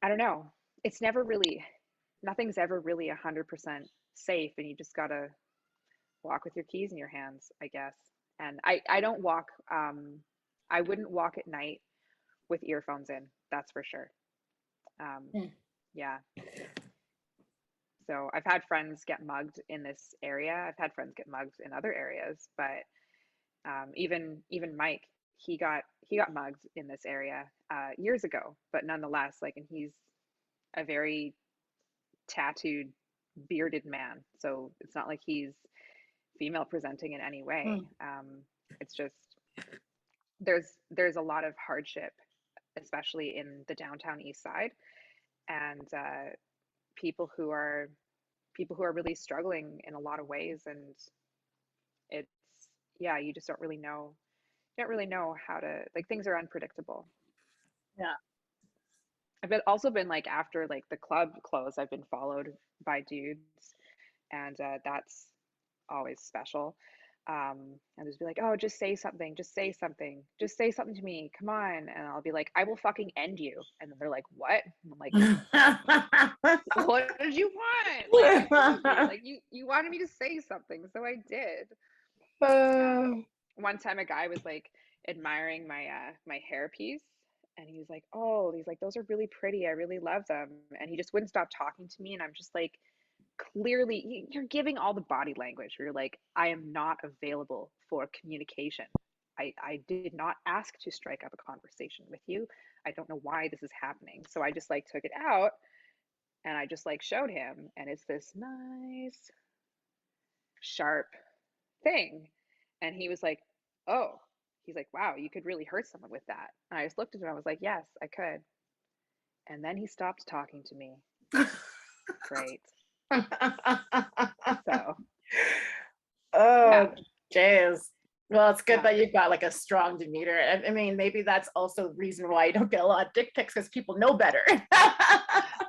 I don't know. It's never really, nothing's ever really 100% safe, and you just gotta walk with your keys in your hands, I guess. And I don't walk, I wouldn't walk at night with earphones in, that's for sure. Yeah. So I've had friends get mugged in this area. I've had friends get mugged in other areas, but even Mike, he got mugged in this area years ago. But nonetheless, like, and a very tattooed, bearded man. So it's not like he's female presenting in any way. It's just there's a lot of hardship, especially in the downtown east side, and people who are people who are really struggling in a lot of ways, and it's yeah, you just don't really know how to, like, things are unpredictable. Yeah. Also been like, after like the club closed, I've been followed by dudes, and that's always special. And just be like, oh, just say something, just say something, just say something to me, come on. And I'll be like, I will fucking end you. And then they're like, what? And I'm like, what did you want? Like, I told you, like, you wanted me to say something, so I did. One time a guy was like admiring my hairpiece, and he was like, oh, he's like, those are really pretty, I really love them. And he just wouldn't stop talking to me, and I'm just like, clearly you're giving all the body language where you're like, I am not available for communication. I did not ask to strike up a conversation with you. I don't know why this is happening. So I just like took it out, and I just like showed him, and it's this nice sharp thing. And he was like, oh, he's like, wow, you could really hurt someone with that. And I just looked at him, I was like, yes, I could. And then he stopped talking to me. Great. So Oh, yeah. jeez. Well, it's good Yeah. that you've got like a strong demeanor. I mean, maybe that's also the reason why you don't get a lot of dick pics, because people know better.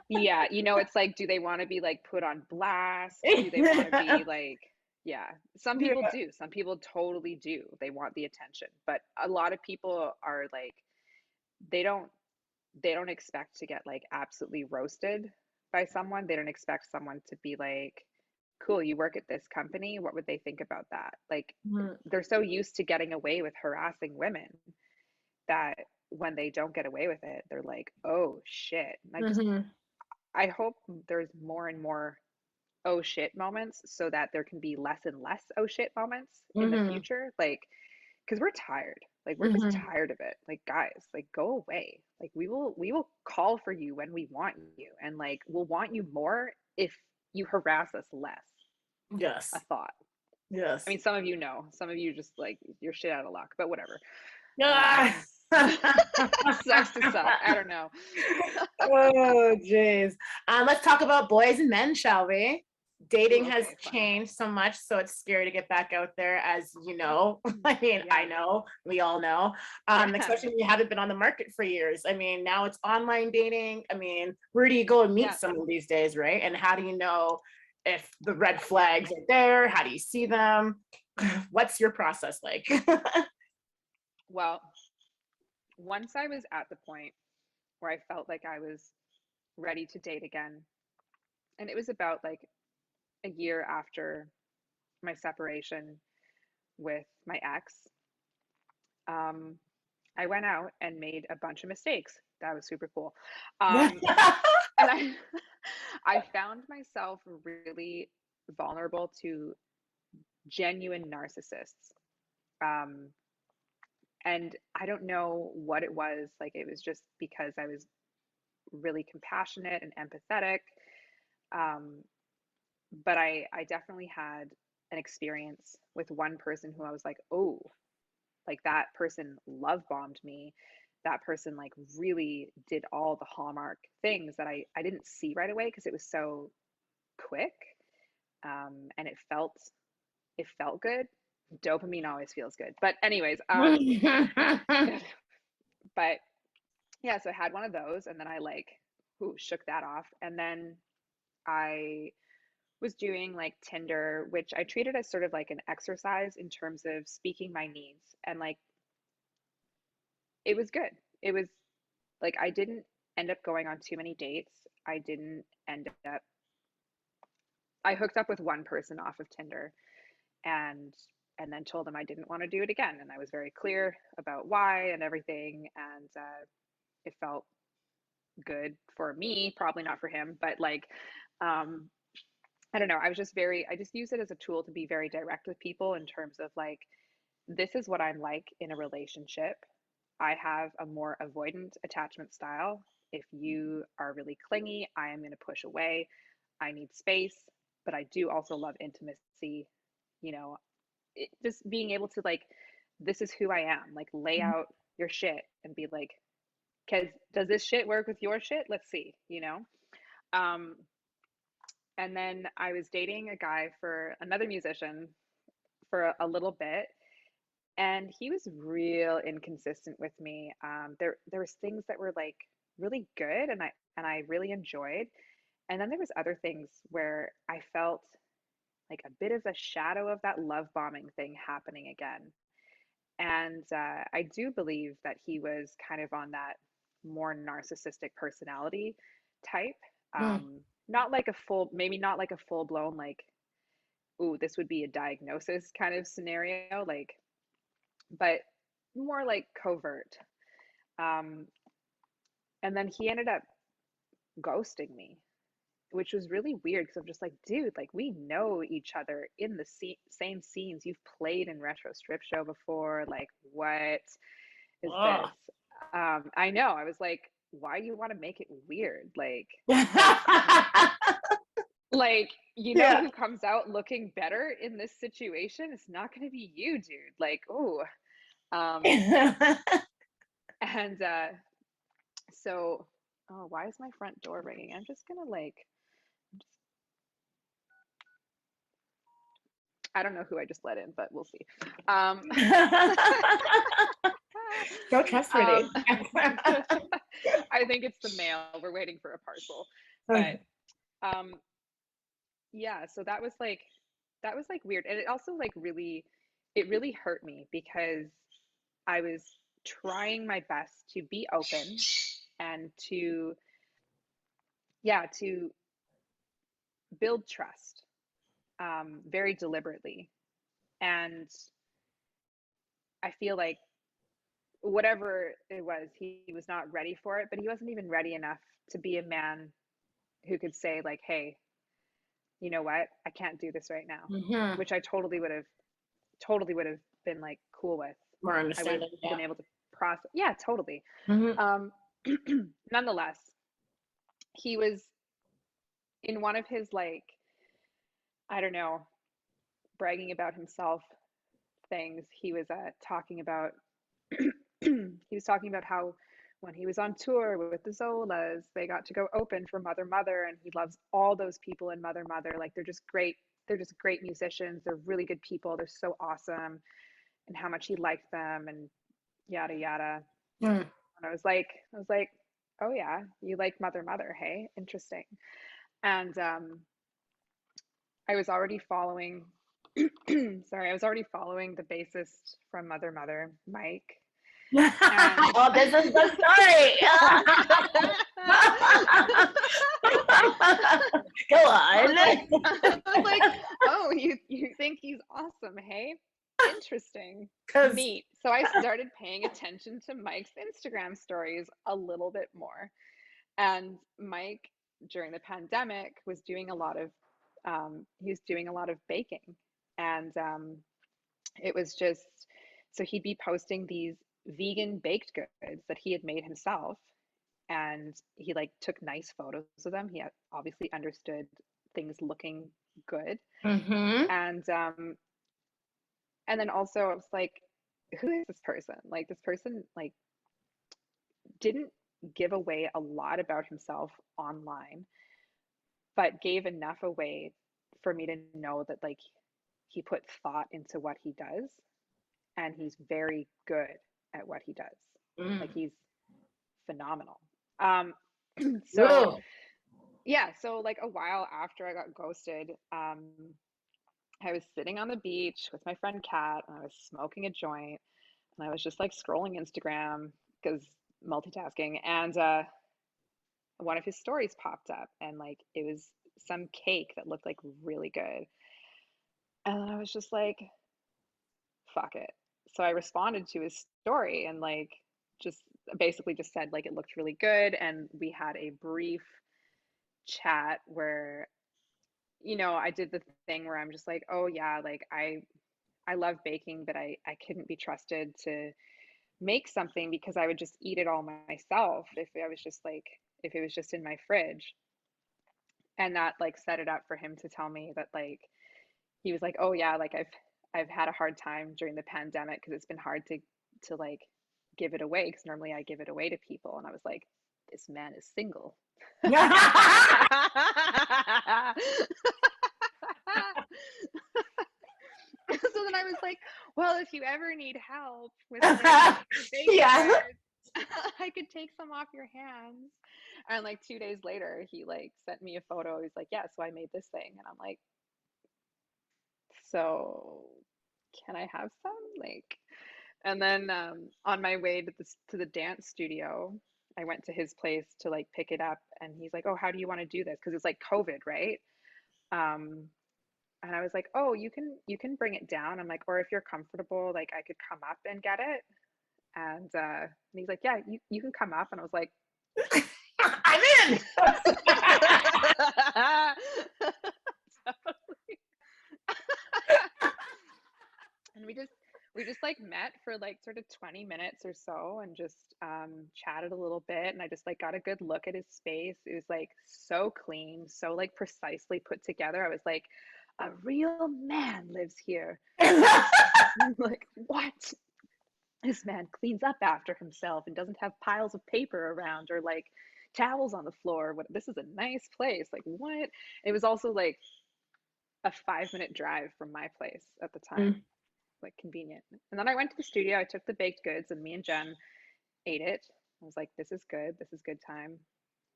Yeah, you know, it's like, do they want to be like put on blast? Do they want to be like, yeah, some Yeah. people do. Some people totally do. They want the attention. But a lot of people are like, they don't they don't expect to get like absolutely roasted by someone. They don't expect someone to be like, cool, you work at this company, what would they think about that? Like, Mhm. they're so used to getting away with harassing women that when they don't get away with it, they're like, oh shit. Like, just, Mhm. I hope there's more and more oh shit moments, so that there can be less and less oh shit moments in the Mhm. future. Like, because we're tired. Like, we're just Mhm. tired of it. Like, guys, like, go away. Like, we will call for you when we want you, and like, we'll want you more if you harass us less. A Yes. thought. I Yes. mean, some of you know, some of you just like, you're shit out of luck, but whatever. Ah. Sucks to suck. I don't know. Oh, jeez. Let's talk about boys and men, shall we? Dating Ooh, has okay, fine. changed so much, so it's scary to get back out there, as you know. I mean, I Yeah. know, we all know. Yeah. Especially when you haven't been on the market for years. I mean, now it's online dating. I mean, where do you go and meet Yeah. someone these days, right? And how do you know if the red flags are there? How do you see them? What's your process like? Well, once I was at the point where I felt like I was ready to date again, and it was about like a year after my separation with my ex, um, I went out and made a bunch of mistakes. That was super cool. And I found myself really vulnerable to genuine narcissists. Um, and I don't know what it was. Like, it was just because I was really compassionate and empathetic. Um, but I definitely had an experience with one person who I was like, oh, like, that person love bombed me. That person like really did all the hallmark things that I didn't see right away because it was so quick. And it felt good. Dopamine always feels good. But anyways, but yeah, so I had one of those, and then I like, ooh, shook that off. And then I was doing like Tinder, which I treated as sort of like an exercise in terms of speaking my needs. And like, it was good. It was like, I didn't end up going on too many dates. I didn't end up, I hooked up with one person off of Tinder, and then told them I didn't want to do it again. And I was very clear about why and everything. And it felt good for me, probably not for him, but like, um, I don't know. I just use it as a tool to be very direct with people in terms of like, this is what I'm like in a relationship. I have a more avoidant attachment style. if you are really clingy, I am going to push away. I need space, but I do also love intimacy. You know, just being able to like, this is who I am. Like, lay out your shit and be like, "Cause does this shit work with your shit? Let's see." You know. Um, and then I was dating a guy for another musician for a little bit, and he was real inconsistent with me. There was things that were like really good, and I really enjoyed, and then there was other things where I felt like a bit of a shadow of that love bombing thing happening again. And I do believe that he was kind of on that more narcissistic personality type. Not like a full, maybe not like a full blown, like, ooh, this would be a diagnosis kind of scenario, like, but more like covert. Um, and then he ended up ghosting me, which was really weird because I'm just like, dude, like, we know each other in the same scenes. You've played in Retro Strip Show before. Like, what is this? I know. I was like, why do you want to make it weird? Like, you know, who comes out looking better in this situation? It's not going to be you, dude. Like, oh. And so, oh, why is my front door ringing? I'm just gonna like, I don't know who I just let in, but we'll see. So trustworthy. I think it's the mail. We're waiting for a parcel. But yeah, so that was like weird. And it also like really, it really hurt me because I was trying my best to be open and to, yeah, to build trust very deliberately. And I feel like whatever it was, he was not ready for it, but he wasn't even ready enough to be a man who could say like, hey, you know what, I can't do this right now, which I totally would have been like cool with. More I would understanding. have been able to process. Yeah, totally. Nonetheless, he was in one of his like, I don't know, bragging about himself things. He was talking about he was talking about how when he was on tour with the Zolas, they got to go open for Mother Mother, and he loves all those people in Mother Mother. Like, they're just great. They're just great musicians. They're really good people. They're so awesome, and how much he liked them, and yada yada. And I was like, oh yeah, you like Mother Mother, hey? Interesting. And I was already following sorry, I was already following the bassist from Mother Mother, Mike. Well, this is the story. Go on. Like, oh, you think he's awesome, hey? Interesting. Neat. So I started paying attention to Mike's Instagram stories a little bit more. And Mike, during the pandemic, was doing a lot of baking. And it was just, so he'd be posting these vegan baked goods that he had made himself, and he like took nice photos of them. He obviously understood things looking good. And then also I was like, who is this person? Like, this person like didn't give away a lot about himself online, but gave enough away for me to know that like he put thought into what he does, and he's very good at what he does. Like, he's phenomenal. So yeah, so like a while after I got ghosted, I was sitting on the beach with my friend Kat, and I was smoking a joint, and I was just like scrolling Instagram because multitasking, and one of his stories popped up, and like it was some cake that looked like really good, and I was just like, fuck it. So I responded to his story and like just basically just said like it looked really good, and we had a brief chat where, you know, I did the thing where I'm just like, oh yeah, like I love baking, but I couldn't be trusted to make something because I would just eat it all myself if I was just like if it was just in my fridge. And that like set it up for him to tell me that like he was like, oh yeah, like I've had a hard time during the pandemic because it's been hard to like give it away, because normally I give it away to people. And I was like, this man is single. So then I was like, well, if you ever need help with like baby Yeah. goods, I could take some off your hands. And like 2 days later, he like sent me a photo. He's like, yeah, so I made this thing. And I'm like, so can I have some? Like, and then on my way to the dance studio, I went to his place to like pick it up, and he's like, oh, how do you want to do this? Because it's like COVID, right? Um, and I was like, oh, you can bring it down. I'm like, or if you're comfortable, like I could come up and get it. And he's like, yeah, you can come up. And I was like, I'm in. And we just like met for like sort of 20 minutes or so, and just chatted a little bit, and I just like got a good look at his space. It was like so clean, so like precisely put together. I was like, a real man lives here. Like, what? This man cleans up after himself and doesn't have piles of paper around or like towels on the floor. What, this is a nice place. Like, what? It was also like a 5-minute drive from my place at the time. Like, convenient. And then I went to the studio, I took the baked goods, and me and Jen ate it. I was like, this is good time.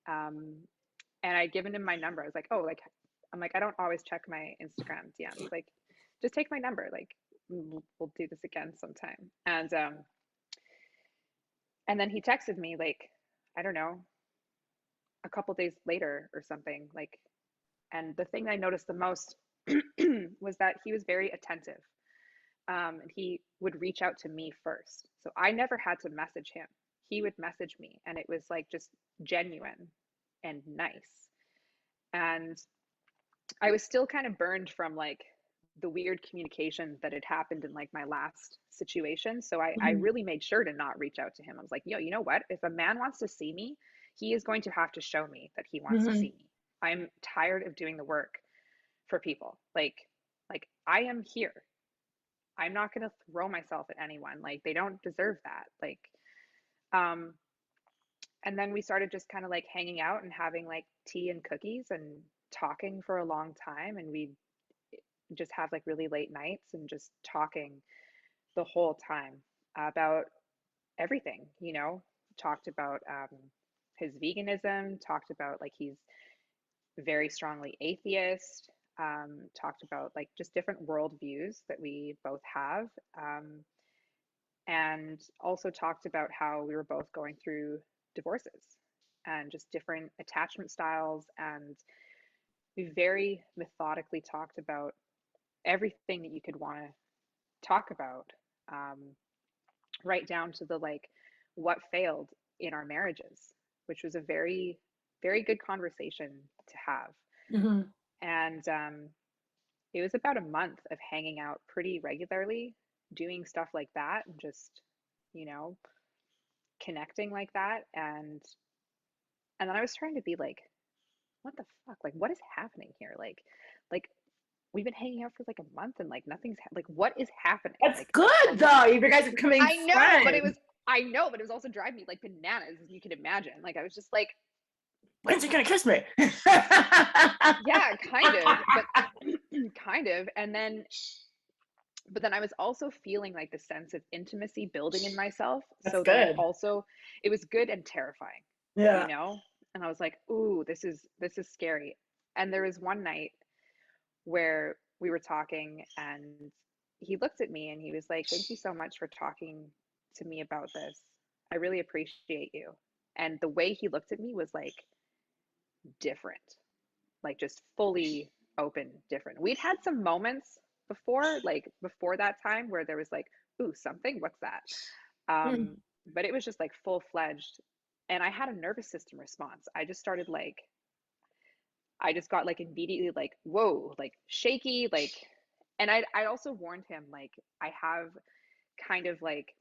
And I'd given him my number. I was like, oh, like, I'm like, I don't always check my Instagram DMs. Like, just take my number. Like, we'll do this again sometime. And then he texted me like, I don't know, a couple days later or something. Like, and the thing I noticed the most was that he was very attentive. And he would reach out to me first. So I never had to message him. He would message me, and it was like just genuine and nice. And I was still kind of burned from like the weird communication that had happened in like my last situation. So I really made sure to not reach out to him. I was like, yo, you know what? If a man wants to see me, he is going to have to show me that he wants to see me. I'm tired of doing the work for people. Like I am here. I'm not going to throw myself at anyone. Like, they don't deserve that. Like, and then we started just kind of like hanging out and having like tea and cookies and talking for a long time. And we just have like really late nights and just talking the whole time about everything, you know, talked about his veganism, talked about like he's very strongly atheist, talked about like just different worldviews that we both have, and also talked about how we were both going through divorces and just different attachment styles. And we very methodically talked about everything that you could want to talk about, right down to the like what failed in our marriages, which was a very, very good conversation to have. And it was about a month of hanging out pretty regularly, doing stuff like that, and just, you know, connecting like that. And then I was trying to be like, what the fuck? Like, what is happening here? Like we've been hanging out for like a month, and like nothing's like, what is happening? That's like, good though. You guys are becoming I know, friends. but it was also driving me like bananas, as you can imagine. Like, I was just like, when's he gonna kiss me? yeah, kind of, but kind of. And then, but then I was also feeling like the sense of intimacy building in myself. That's so good. then also it was good and terrifying, Yeah. you know? And I was like, ooh, this is scary. And there was one night where we were talking, and he looked at me and he was like, thank you so much for talking to me about this. I really appreciate you. And the way he looked at me was like different, like just fully open, different. We'd had some moments before, like before that time, where there was like, ooh, something, what's that? But it was just like full-fledged. And I had a nervous system response. I just started like, I just got like immediately like, whoa, like shaky, like, and I also warned him, like, I have kind of like,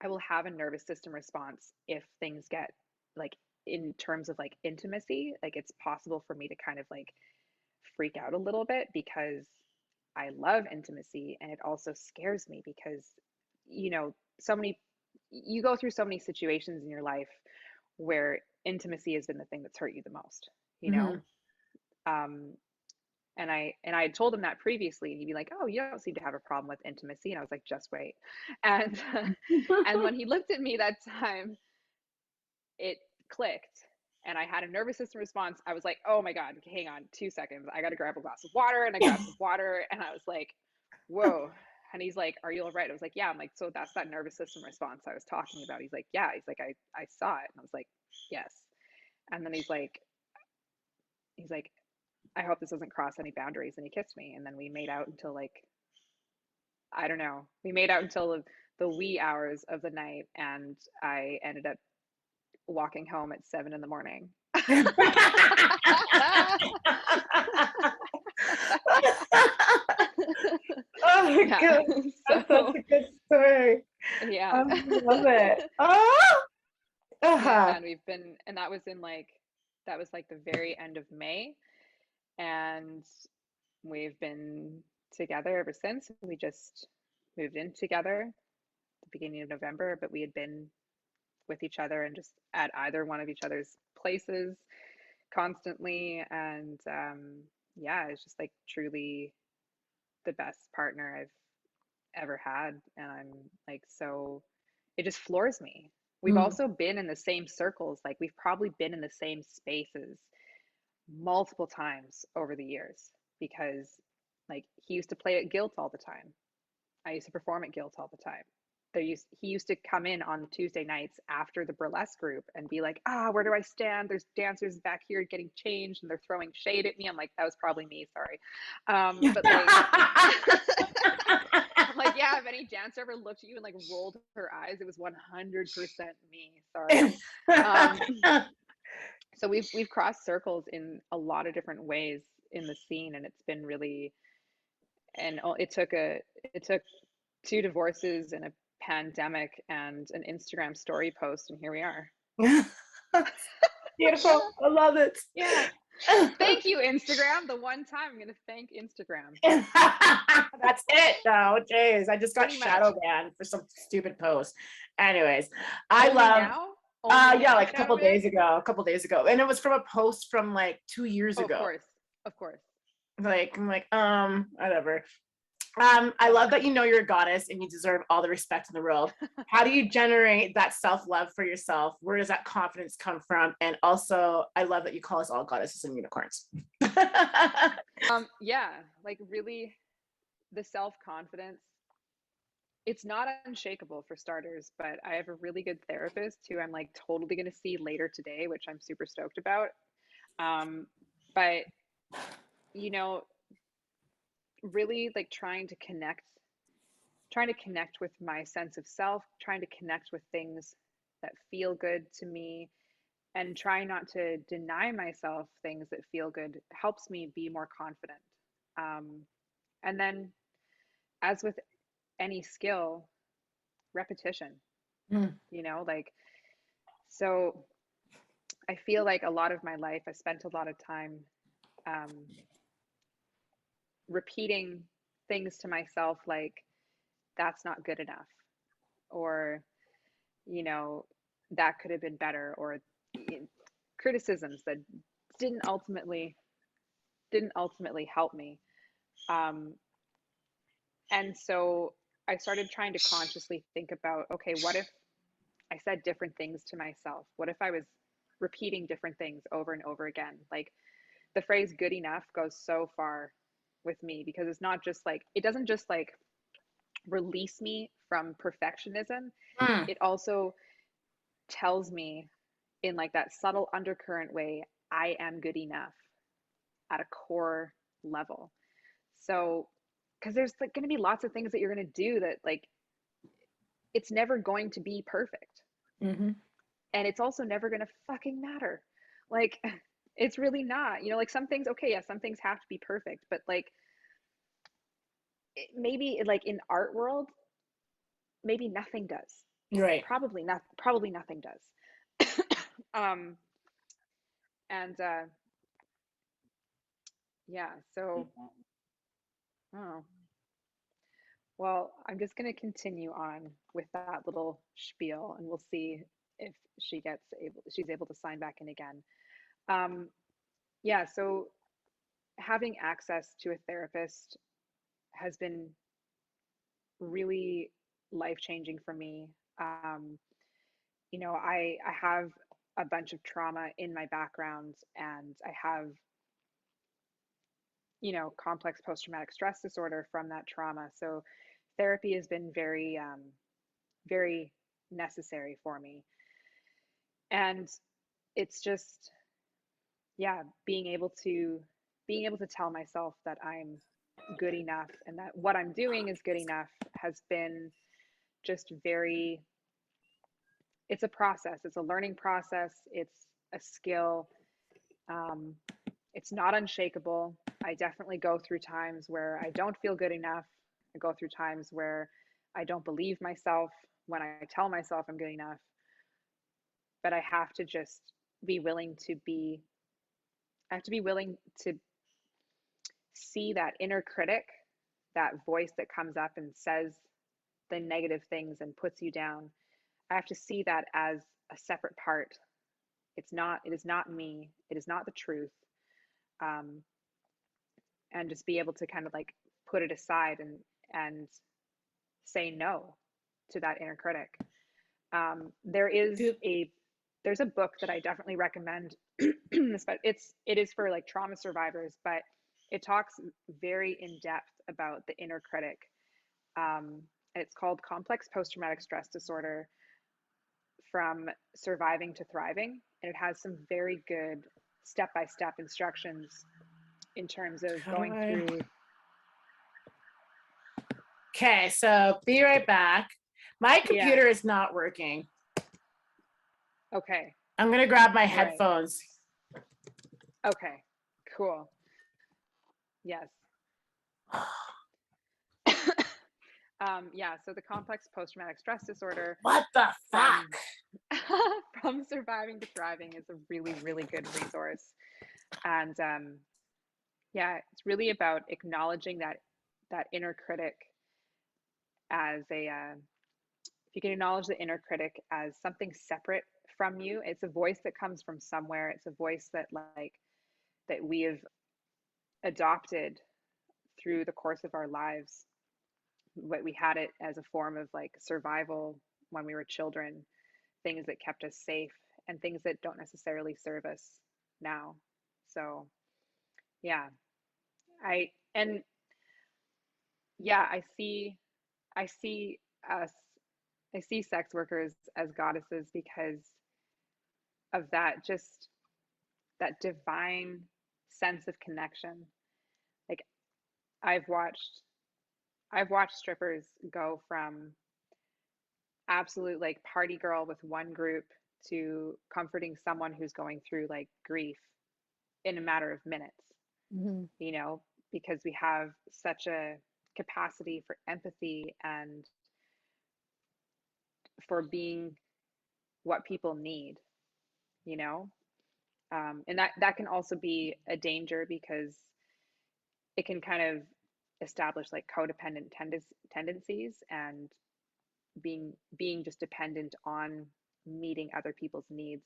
I will have a nervous system response if things get like in terms of like intimacy, like it's possible for me to kind of like freak out a little bit because I love intimacy, and it also scares me because, so many, you go through so many situations in your life where intimacy has been the thing that's hurt you the most, you Mm-hmm. know? Um, and I had told him that previously, and he'd be like, "Oh, you don't seem to have a problem with intimacy." And I was like, "Just wait." And and when he looked at me that time, it clicked, and I had a nervous system response. I was like, "Oh my God, hang on 2 seconds. I got to grab a glass of water." And I grabbed some water, and I was like, "Whoa." And he's like, "Are you all right?" I was like, "Yeah." I'm like, "So that's that nervous system response I was talking about." He's like, "Yeah." He's like, I saw it. And I was like, "Yes." And then he's like, "I hope this doesn't cross any boundaries." And he kissed me. And then we made out until like, I don't know, we made out until the wee hours of the night. And I ended up walking home at 7 in the morning. Oh my Yeah. God, that's such a good story. Yeah. I love it. Oh, Yeah, and that was like the very end of May, and we've been together ever since. We just moved in together at the beginning of November, but we had been with each other and just at either one of each other's places constantly. And yeah, it's just like truly the best partner I've ever had. And I'm like, so it just floors me. We've Mm. also been in the same circles, like we've probably been in the same spaces multiple times over the years because like he used to play at Guilt all the time. I used to perform at Guilt all the time. He used to come in on Tuesday nights after the burlesque group and be like, where do I stand? There's dancers back here getting changed and they're throwing shade at me. I'm like, that was probably me, sorry. But like I'm like, yeah, if any dancer ever looked at you and like rolled her eyes, it was 100% me. Sorry. So we've crossed circles in a lot of different ways in the scene, and it's been really, and it took 2 divorces and a pandemic and an Instagram story post, and here we are. Beautiful. I love it. Yeah. Thank you, Instagram. The one time I'm going to thank Instagram. That's it, though. Jeez, I just got Pretty much. shadow banned for some stupid post. Anyways, I Only love. now? Only Yeah, now like a shadow couple ban? days ago. A couple days ago, and it was from a post from like 2 years Oh, ago. of course. Like I'm like, whatever. I love that you know you're a goddess and you deserve all the respect in the world. How do you generate that self-love for yourself? Where does that confidence come from? And also, I love that you call us all goddesses and unicorns. Yeah, like really the self-confidence, it's not unshakable for starters, but I have a really good therapist who I'm like totally going to see later today, which I'm super stoked about. But you know, really like trying to connect with my sense of self, trying to connect with things that feel good to me, and try not to deny myself things that feel good helps me be more confident. And then, as with any skill, repetition, Mm. like, so I feel like a lot of my life, I spent a lot of time um, repeating things to myself like, that's not good enough, or, you know, that could have been better, or criticisms that didn't ultimately help me. Um, and so I started trying to consciously think about, okay, what if I said different things to myself? What if I was repeating different things over and over again? Like the phrase good enough goes so far with me because it's not just like, it doesn't just like release me from perfectionism. Mm. It also tells me in like that subtle undercurrent way, I am good enough at a core level. So, because there's like going to be lots of things that you're going to do that like it's never going to be perfect. Mm-hmm. And it's also never going to fucking matter. Like, it's really not, like some things, okay, yeah, some things have to be perfect, but like maybe like in art world, maybe nothing does. Right. Probably nothing does. And yeah, so, oh, well, I'm just going to continue on with that little spiel, and we'll see if she's able to sign back in again. Um, yeah, so having access to a therapist has been really life changing for me. Um, I have a bunch of trauma in my background, and I have, complex post traumatic stress disorder from that trauma. So therapy has been very, very necessary for me. And it's just, yeah, being able to tell myself that I'm good enough and that what I'm doing is good enough has been just very, it's a process. It's a learning process. It's a skill. Um, it's not unshakable. I definitely go through times where I don't feel good enough. I go through times where I don't believe myself when I tell myself I'm good enough. But I have to just be willing to be, I have to be willing to see that inner critic, that voice that comes up and says the negative things and puts you down. I have to see that as a separate part. It is not me. It is not the truth. Um, and just be able to kind of like put it aside and say no to that inner critic. There is there's a book that I definitely recommend, but it is for like trauma survivors, but it talks very in depth about the inner critic. And it's called Complex Post Traumatic Stress Disorder: From Surviving to Thriving, and it has some very good step by step instructions in terms of going through. Okay, so be right back. My computer is not working. Okay. I'm gonna grab my headphones. Okay, cool. Yes. Yeah, so the complex post-traumatic stress disorder. What the fuck? From Surviving to Thriving is a really, really good resource. And yeah, it's really about acknowledging that inner critic as if you can acknowledge the inner critic as something separate from you. It's a voice that comes from somewhere. It's a voice that we have adopted through the course of our lives. What we had it as a form of like survival when we were children, things that kept us safe and things that don't necessarily serve us now. So yeah, I and yeah, I see us I see sex workers as goddesses because of that, just that divine sense of connection. Like I've watched I've watched strippers go from absolute like party girl with one group to comforting someone who's going through like grief in a matter of minutes, because we have such a capacity for empathy and for being what people need, you know? And that can also be a danger because it can kind of establish like codependent tendencies and being just dependent on meeting other people's needs.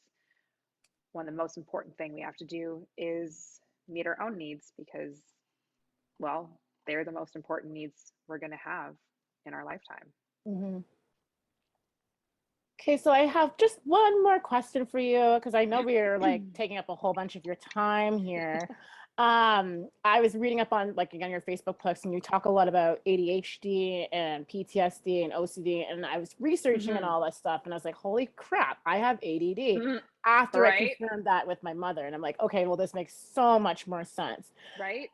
One of the most important thing we have to do is meet our own needs because, well, they're the most important needs we're going to have in our lifetime. Mm-hmm. Okay, so I have just one more question for you because I know we're like taking up a whole bunch of your time here. I was reading up on like again your Facebook posts and you talk a lot about ADHD and PTSD and OCD, and I was researching and all that stuff and I was like, holy crap, I have ADD. After I confirmed that with my mother, and I'm like, okay, well this makes so much more sense. Right?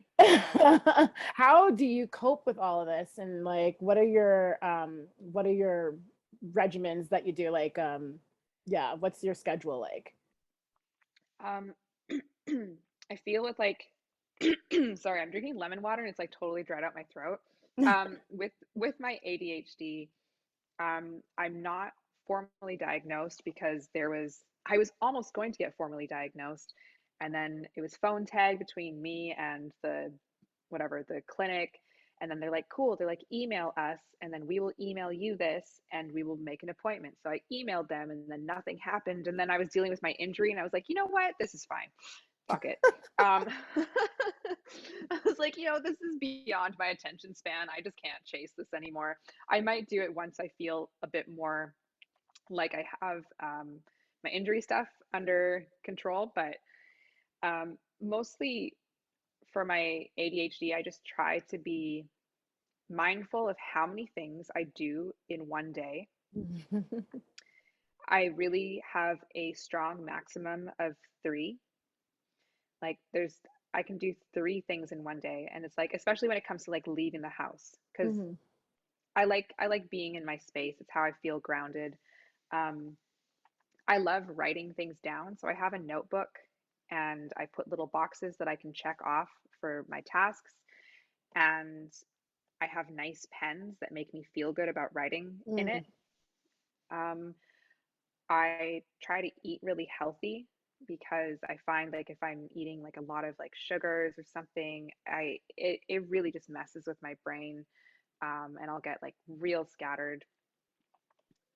How do you cope with all of this, and like what are your regimens that you do? Like yeah, what's your schedule like? I feel with like sorry, I'm drinking lemon water and it's like totally dried out my throat. With my ADHD, I'm not formally diagnosed because I was almost going to get formally diagnosed, And then it was phone tag between me and the clinic. And then they're like, cool. They're like, email us, and then we will email you this, and we will make an appointment. So I emailed them, and then nothing happened. And then I was dealing with my injury, and I was like, you know what? This is fine. Fuck it. I was like, this is beyond my attention span. I just can't chase this anymore. I might do it once I feel a bit more like I have my injury stuff under control, but mostly for my ADHD, I just try to be mindful of how many things I do in one day. I really have a strong maximum of 3. Like I can do 3 things in one day, and it's like, especially when it comes to like leaving the house, because I like being in my space. It's how I feel grounded. I love writing things down, so I have a notebook and I put little boxes that I can check off for my tasks, and I have nice pens that make me feel good about writing in it. I try to eat really healthy, because I find like if I'm eating like a lot of like sugars or something, it really just messes with my brain, and I'll get like real scattered.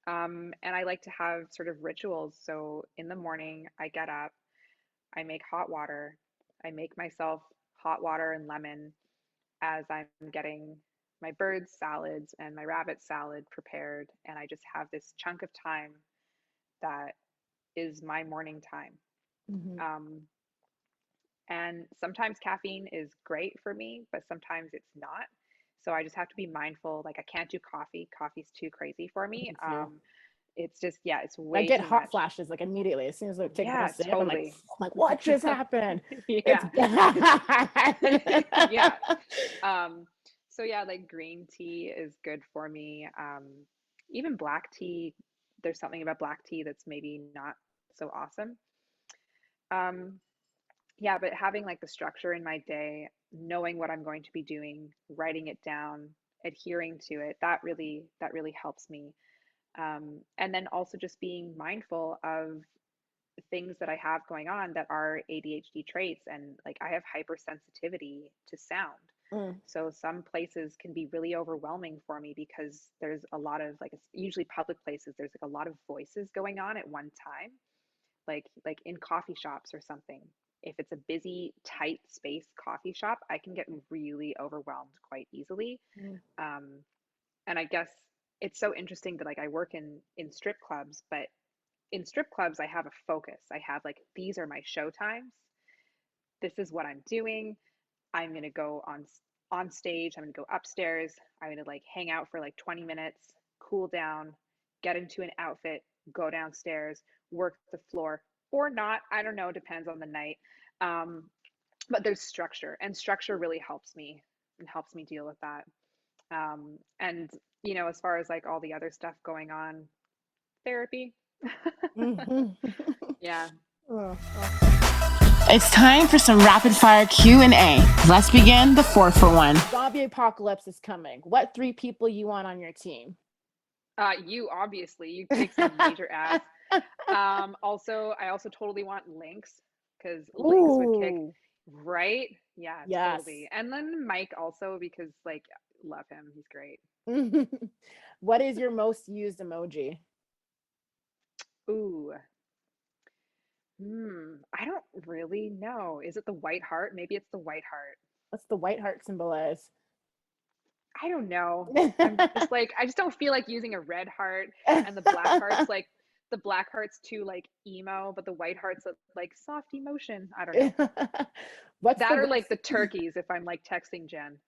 And I like to have sort of rituals. So in the morning, I get up, I make hot water, I make myself hot water and lemon as I'm getting my bird salads and my rabbit salad prepared, and I just have this chunk of time that is my morning time. And sometimes caffeine is great for me, but sometimes it's not. So I just have to be mindful. Like, I can't do coffee. Coffee's too crazy for me. It's just, yeah, it's I way get too hot much. flashes like immediately as soon as I take Yeah, a sip. totally. I'm like, what just happened? Yeah. It's bad. Yeah. So yeah, like green tea is good for me. Even black tea, there's something about black tea that's maybe not so awesome. Um, yeah, but having like the structure in my day, knowing what I'm going to be doing, writing it down, adhering to it, that really helps me. And then also just being mindful of things that I have going on that are ADHD traits. And like, I have hypersensitivity to sound. So some places can be really overwhelming for me, because there's a lot of like, usually public places, there's like a lot of voices going on at one time, like in coffee shops or something. If it's a busy, tight space coffee shop, I can get really overwhelmed quite easily. And I guess it's so interesting that like I work in strip clubs, but in strip clubs I have a focus. I have like, these are my show times. This is what I'm doing. I'm going to go on stage. I'm going to go upstairs. I'm going to like hang out for like 20 minutes, cool down, get into an outfit, go downstairs, work the floor or not. I don't know, depends on the night. But there's structure, and structure really helps me and helps me deal with that. And as far as like all the other stuff going on, therapy. Yeah. It's time for some rapid fire Q&A. Let's begin the 4 for 1. Zombie apocalypse is coming. What 3 people you want on your team? You obviously, you kick some major ass. Also, I also totally want Lynx, because Lynx would kick, right? Yeah, yes. Totally. And then Mike also, because like, love him. He's great. What is your most used emoji? Ooh. I don't really know. Is it the white heart? Maybe it's the white heart. What's the white heart symbolize? I don't know. I'm just like, I just don't feel like using a red heart, and the black heart's like, the black heart's too like emo, but the white heart's like soft emotion. I don't know. What's that or like the turkeys if I'm like texting Jen.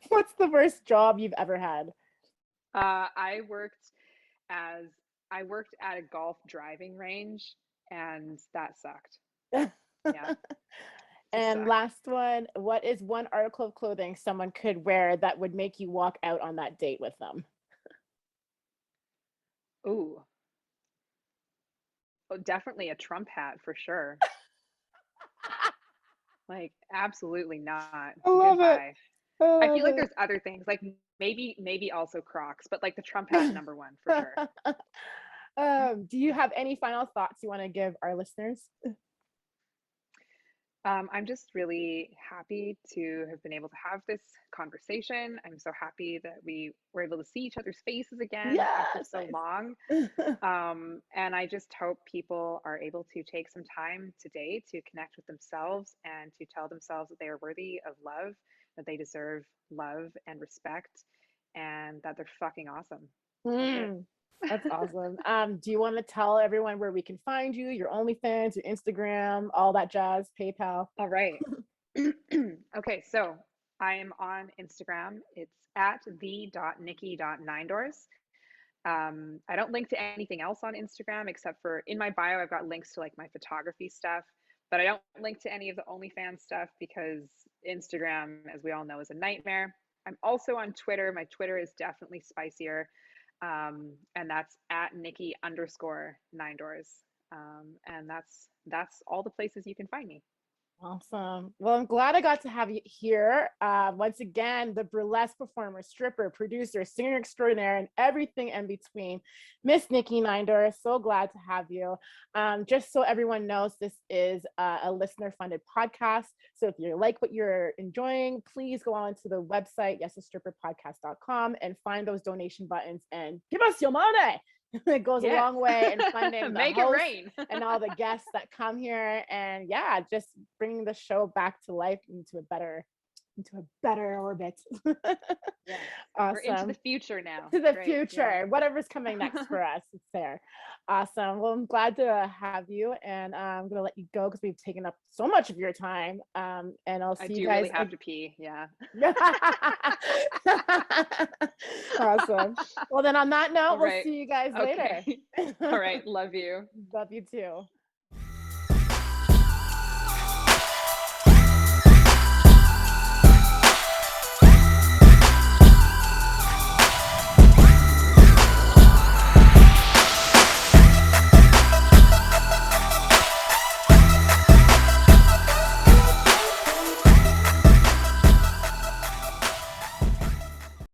What's the worst job you've ever had? I worked at a golf driving range, and that sucked. Yeah. And last one, what is one article of clothing someone could wear that would make you walk out on that date with them? Ooh. Oh, definitely a Trump hat for sure. Like, absolutely not. I love Goodbye. it. I feel like there's other things, like maybe also Crocs, but like the Trump hat, number 1 for sure. Do you have any final thoughts you want to give our listeners? I'm just really happy to have been able to have this conversation. I'm so happy that we were able to see each other's faces again after Yes, so long. And I just hope people are able to take some time today to connect with themselves and to tell themselves that they are worthy of love, that they deserve love and respect, and that they're fucking awesome. That's awesome. Do you want to tell everyone where we can find you, your OnlyFans, your Instagram, all that jazz, PayPal? All right. Okay, so I am on Instagram. It's at the.nicky.ninedoors. I don't link to anything else on Instagram except for in my bio, I've got links to like my photography stuff, but I don't link to any of the OnlyFans stuff because Instagram, as we all know, is a nightmare. I'm also on Twitter. My Twitter is definitely spicier. And that's at Nicky_Ninedoors. And that's all the places you can find me. Awesome. Well, I'm glad I got to have you here. Once again, the burlesque performer, stripper, producer, singer extraordinaire, and everything in between, Miss Nicky Ninedoors. So glad to have you. Just so everyone knows, this is a listener-funded podcast. So if you like what you're enjoying, please go on to the website, YASAstripperpodcast.com, and find those donation buttons and give us your money. It goes a long way in funding the Make host it rain. and all the guests that come here, and yeah, just bringing the show back to life into a better orbit. Yeah. Awesome. We're into the future now. To the Great. future. Yeah. Whatever's coming next for us, it's there. Awesome. Well, I'm glad to have you, and I'm gonna let you go because we've taken up so much of your time. And I'll see you guys. Really have to pee. Yeah. Awesome. Well, then on that note, All right. we'll see you guys later. All right. Love you. Love you too.